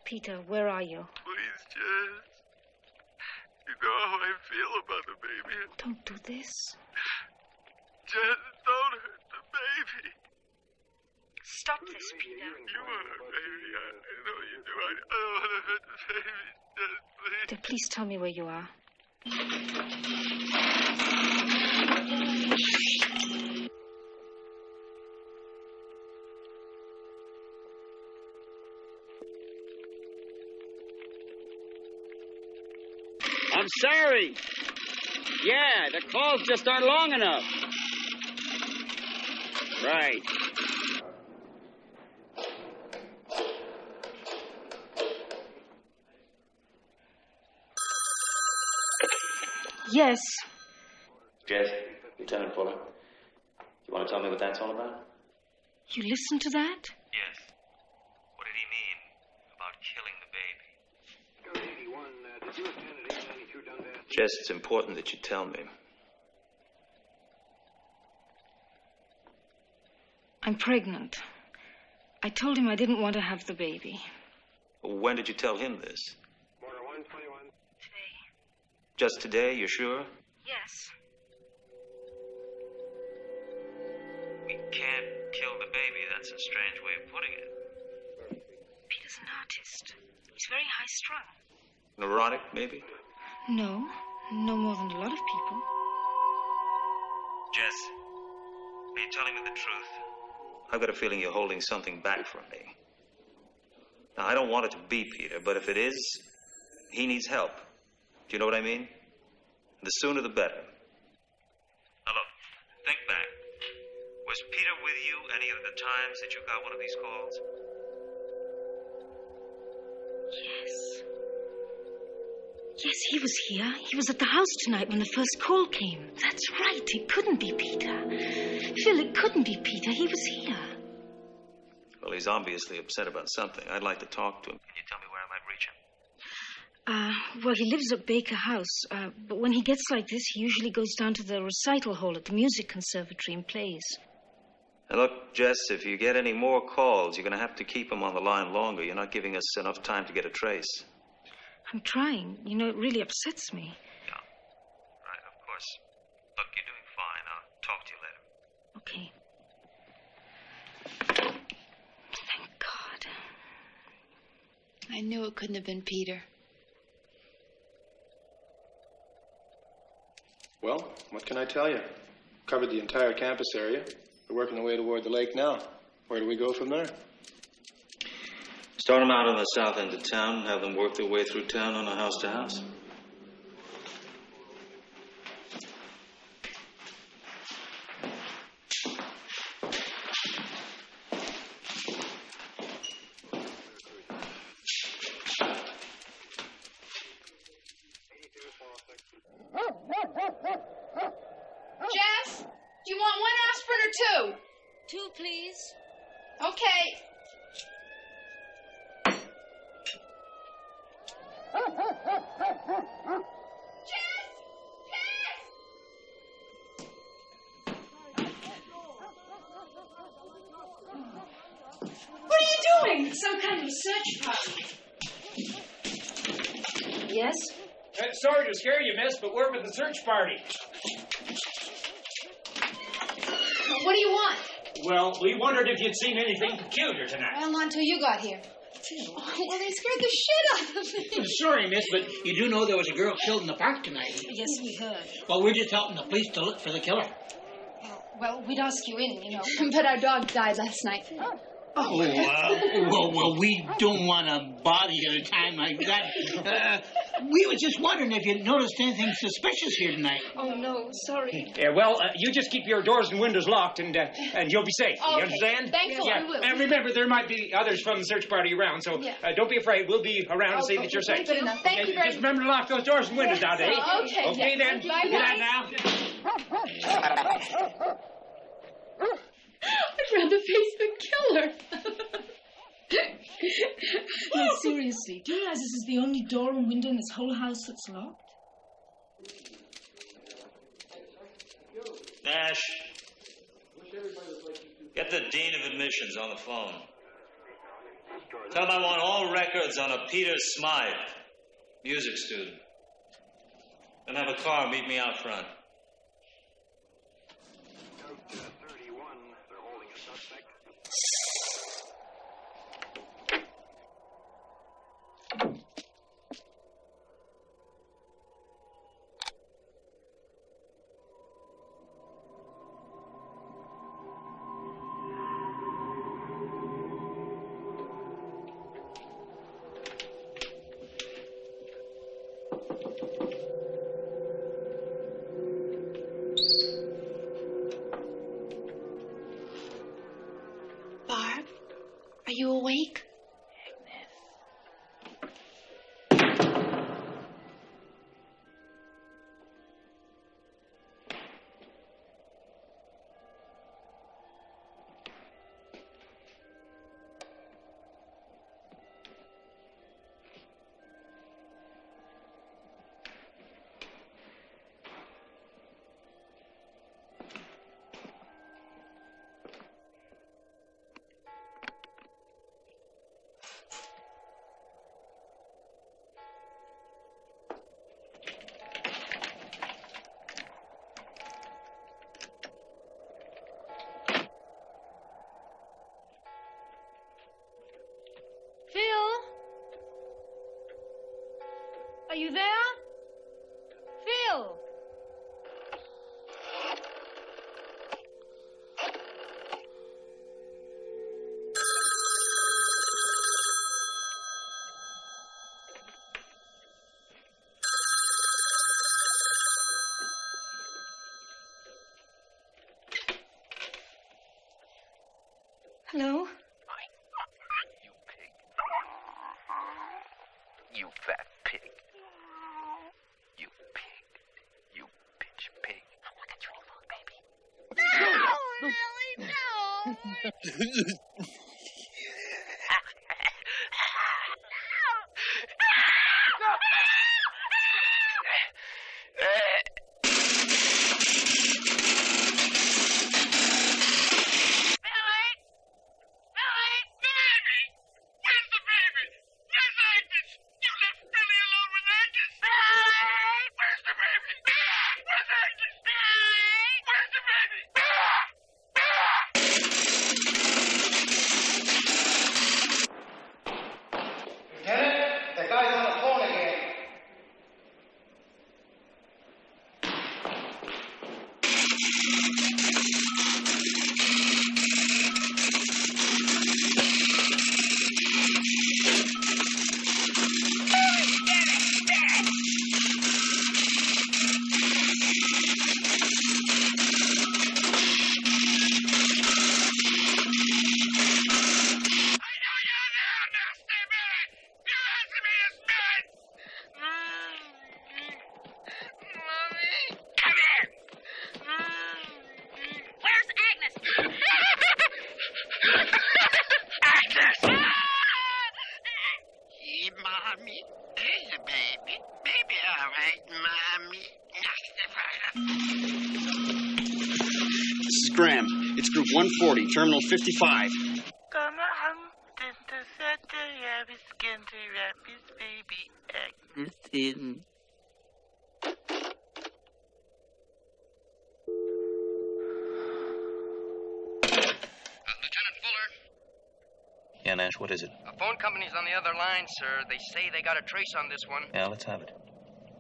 Peter, where are you? Please, Jess. You know how I feel about the baby. Don't do this. Jess, don't hurt the baby. Stop this, Peter. You want her baby. I know you do. I don't want to hurt the baby. Jess, please. Peter, please tell me where you are. I'm sorry. Yeah, the calls just aren't long enough. Right. Yes. Jess, Lieutenant Fuller, you want to tell me what that's all about? You listened to that? Yes. What Jess, it's important that you tell me. I'm pregnant. I told him I didn't want to have the baby. When did you tell him this? Today. Just today, you're sure? Yes. We can't kill the baby. That's a strange way of putting it. Peter's an artist. He's very high-strung. Neurotic, maybe? No more than a lot of people. Jess, are you telling me the truth? I've got a feeling you're holding something back from me. Now, I don't want it to be Peter, but if it is, he needs help. Do you know what I mean? The sooner the better. Now, look, think back. Was Peter with you any of the times that you got one of these calls? Yes. Yes, he was here. He was at the house tonight when the first call came. That's right. It couldn't be Peter. Phil, it couldn't be Peter. He was here. Well, he's obviously upset about something. I'd like to talk to him. Can you tell me where I might reach him? Well, he lives at Baker House. But when he gets like this, he usually goes down to the recital hall at the music conservatory and plays. Now, look, Jess, if you get any more calls, you're going to have to keep him on the line longer. You're not giving us enough time to get a trace. I'm trying. You know, it really upsets me. Yeah. Right, of course. Look, you're doing fine. I'll talk to you later. Okay. Thank God. I knew it couldn't have been Peter. Well, what can I tell you? Covered the entire campus area. We're working our way toward the lake now. Where do we go from there? Start them out on the south end of town and have them work their way through town on a house-to-house. Jess, do you want one aspirin or two? Two, please. Okay. What are you doing? Some kind of search party. Yes? Sorry to scare you, miss, but we're with the search party. What do you want? Well, we wondered if you'd seen anything peculiar tonight. Well, not until you got here. Well, they scared the shit out of me. Sorry, miss, but you do know there was a girl killed in the park tonight. Yes, we heard. Well, we're just helping the police to look for the killer. Well, we'd ask you in, you know. But our dog died last night. Oh, well, we don't want to bother you at a time like that. We were just wondering if you noticed anything suspicious here tonight. Oh, no, sorry. Yeah, well, you just keep your doors and windows locked, and you'll be safe. Okay. You understand? Thanks a lot, we will. And remember, there might be others from the search party around, so don't be afraid. We'll be around to see that you're safe. Good enough. Thank you very much. Just remember to lock those doors and windows out, eh? Okay. Okay, then. Bye-bye. Good night now. I'd rather face the killer. No, seriously. Do you realize this is the only door and window in this whole house that's locked? Nash, get the Dean of Admissions on the phone. Tell him I want all records on a Peter Smythe, music student. Then have a car meet me out front. Barb, are you awake? Are you there? Phil! Hello? You pig. You fat pig. You pig. You bitch pig. Look at your little baby. No, really, no. Graham. It's group 140, terminal 55. Yeah, Nash, what is it? A phone company's on the other line, sir. They say they got a trace on this one. Yeah, let's have it.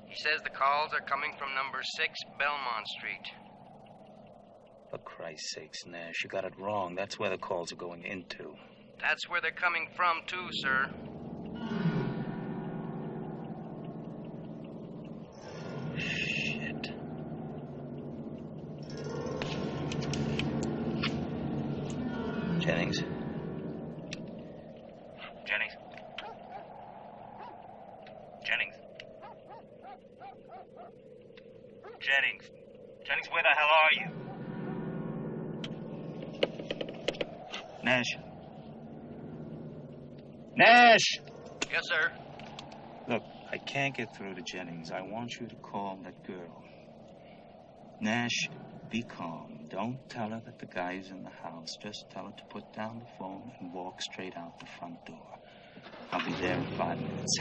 He says the calls are coming from number 6 Belmont Street. For Christ's sakes, Nash, you got it wrong. That's where the calls are going into. That's where they're coming from, too, sir. Shit. Jennings? Jennings? Jennings? Jennings? Jennings, where the hell are you? Nash? Nash! Yes, sir. Look, I can't get through to Jennings. I want you to call that girl. Nash, be calm. Don't tell her that the guy's in the house. Just tell her to put down the phone and walk straight out the front door. I'll be there in 5 minutes.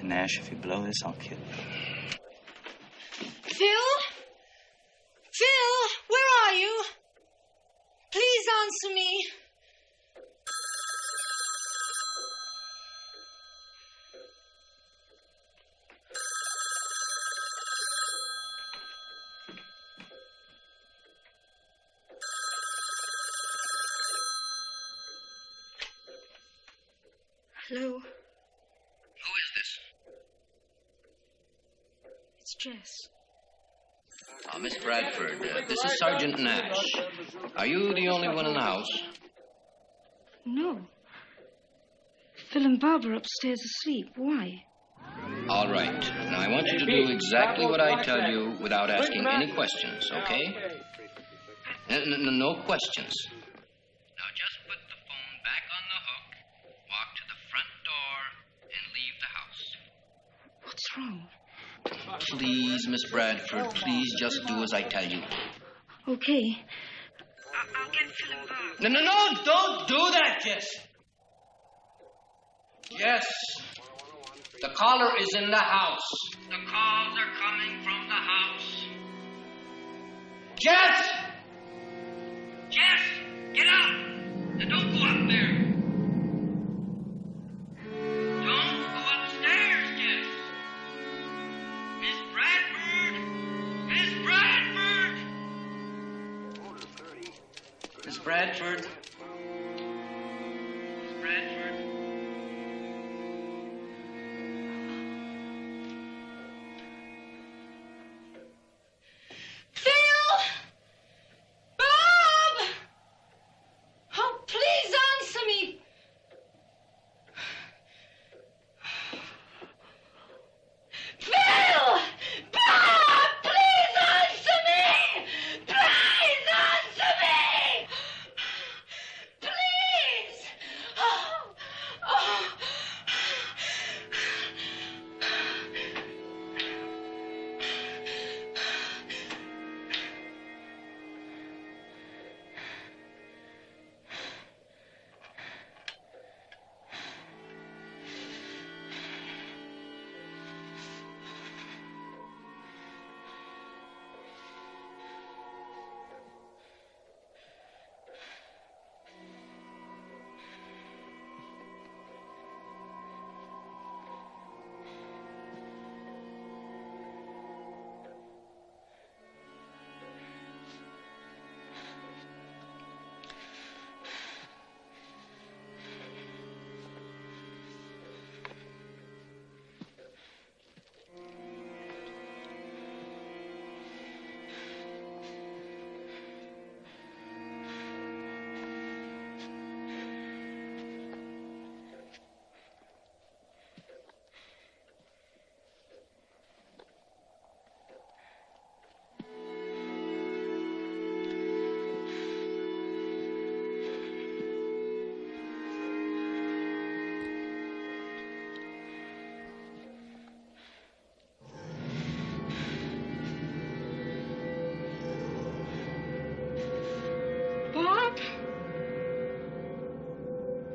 And Nash, if you blow this, I'll kill you. Phil? Phil, where are you? Please answer me. Hello? Who is this? It's Jess. Miss Bradford, this is Sergeant Nash. Are you the only one in the house? No. Phil and Barb are upstairs asleep. Why? All right. Now, I want you to do exactly what I tell you without asking any questions, okay? No questions. Now, just put the phone back on the hook, walk to the front door, and leave the house. What's wrong? Please, Miss Bradford, please just do as I tell you. Okay. I'll get Phil and Barb. No, don't do that, Jess. Yes. The caller is in the house. The calls are coming from the house. Jess! Jess! Get out! Now don't go up there. Don't go upstairs, Jess.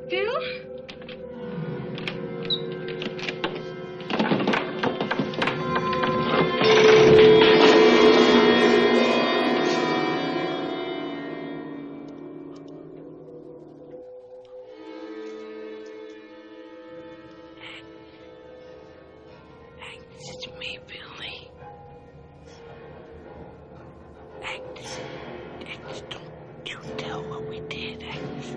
Phil? It's me, Billy. Agnes, don't you tell what we did, Agnes.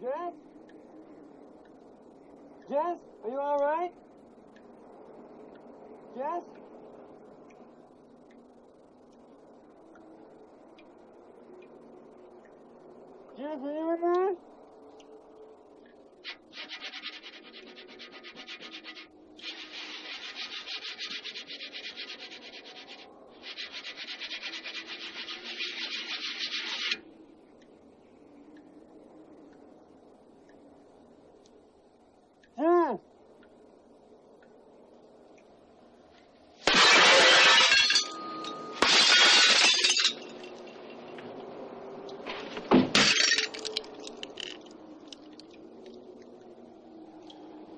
Jess? Jess, are you all right? Jess? Jess, are you in there?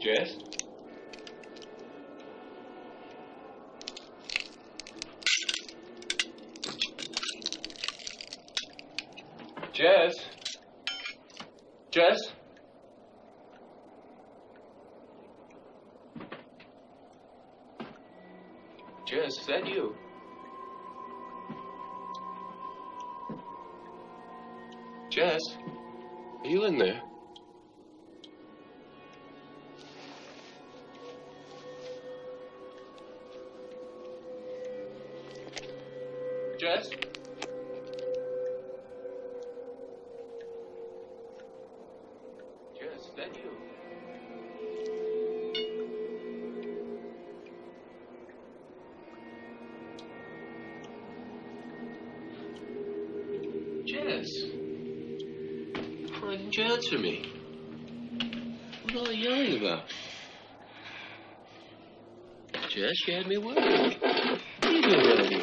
Jess? Jess? Jess? Jess, is that you? Jess? Are you in there? Jess? that you? Jess. Why didn't you answer me? What are you yelling about? Jess, you had me worried. What are you doing around here?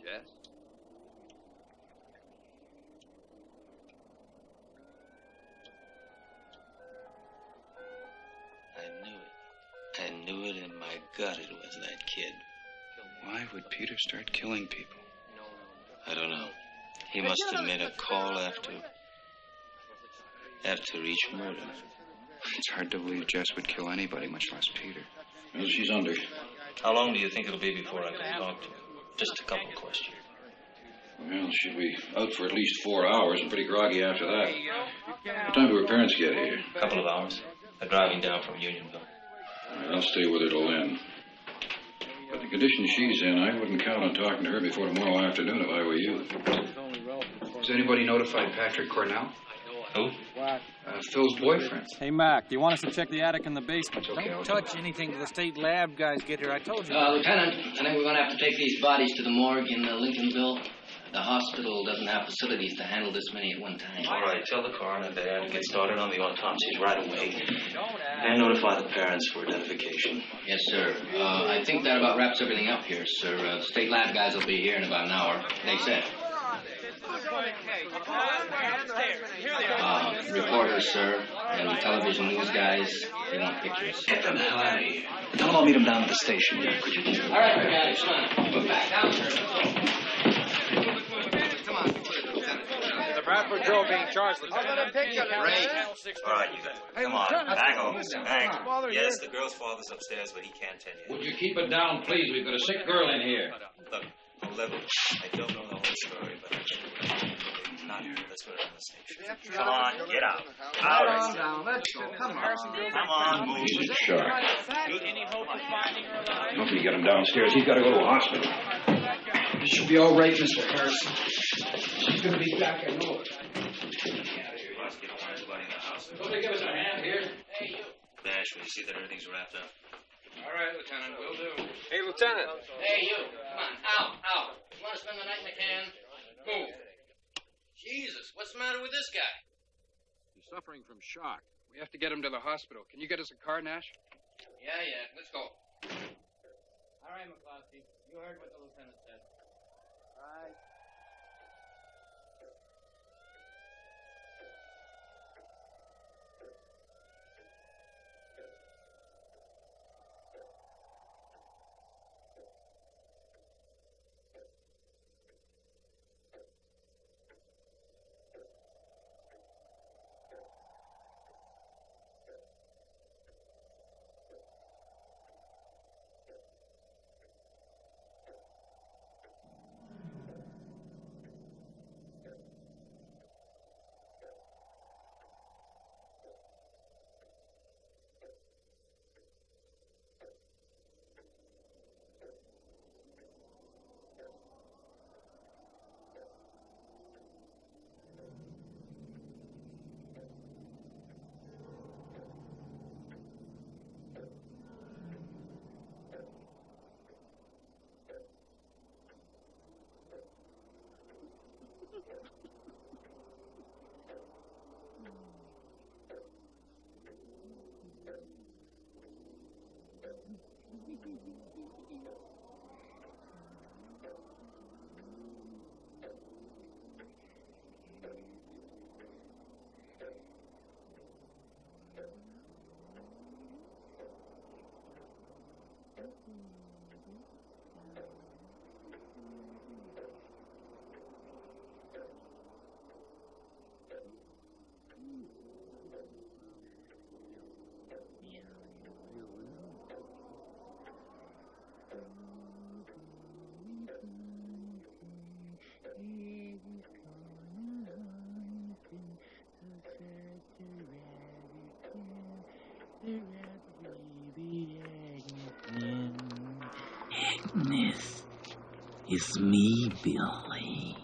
Jess? I knew it in my gut it was that kid. Why would Peter start killing people? I don't know. He must have made a call after each murder. It's hard to believe Jess would kill anybody, much less Peter. Well, she's under. How long do you think it'll be before I can talk to her? Just a couple questions. Well, she'll be out for at least 4 hours and pretty groggy after that. What time do her parents get here? A couple of hours. They're driving down from Unionville. All right, I'll stay with her till then. But the condition she's in, I wouldn't count on talking to her before tomorrow afternoon if I were you. Has anybody notified Patrick Cornell? Who? Phil's boyfriend. Hey, Mac, do you want us to check the attic and the basement? Okay, Don't touch anything till the state lab guys get here. I told you. Lieutenant, I think we're going to have to take these bodies to the morgue in Lincolnville. The hospital doesn't have facilities to handle this many at one time. All right, tell the coroner there to get started on the autopsies right away. And notify the parents for identification. Yes, sir. I think that about wraps everything up here, sir. The state lab guys will be here in about an hour. They said. Reporters, sir, and television news guys, they want pictures. Get them the hell out of here. Tell them I'll meet them down at the station. Yeah, could you? All right, guys, come on. Move back down, sir. Come on. The Bradford Joe being charged with Great. All right, you guys. Come on. Hang on. Yes, the girl's father's upstairs, but he can't tell you. Would you keep it down, please? We've got a sick girl in here. Look, I'm level. I don't know the whole story, but it's not here. Let's go to the station. Come on, get out. All right. Down. Let's go. Come on. Come on, move. He's a shark. Any hope of finding her alive? Nobody get him downstairs. He's got to go to a hospital. It should be all right, Mr. Harrison. She's going to be back, I know it. Somebody give us a hand here. Hey, you. Dash, will you see that everything's wrapped up? All right, Lieutenant, will do. Hey, Lieutenant. Hey, you. Come on. Out. You want to spend the night in the can? Move. Jesus, what's the matter with this guy? He's suffering from shock. We have to get him to the hospital. Can you get us a car, Nash? Yeah. Let's go. All right, McCloskey. You heard what the lieutenant said. Right. Agnes, it's me, Billy.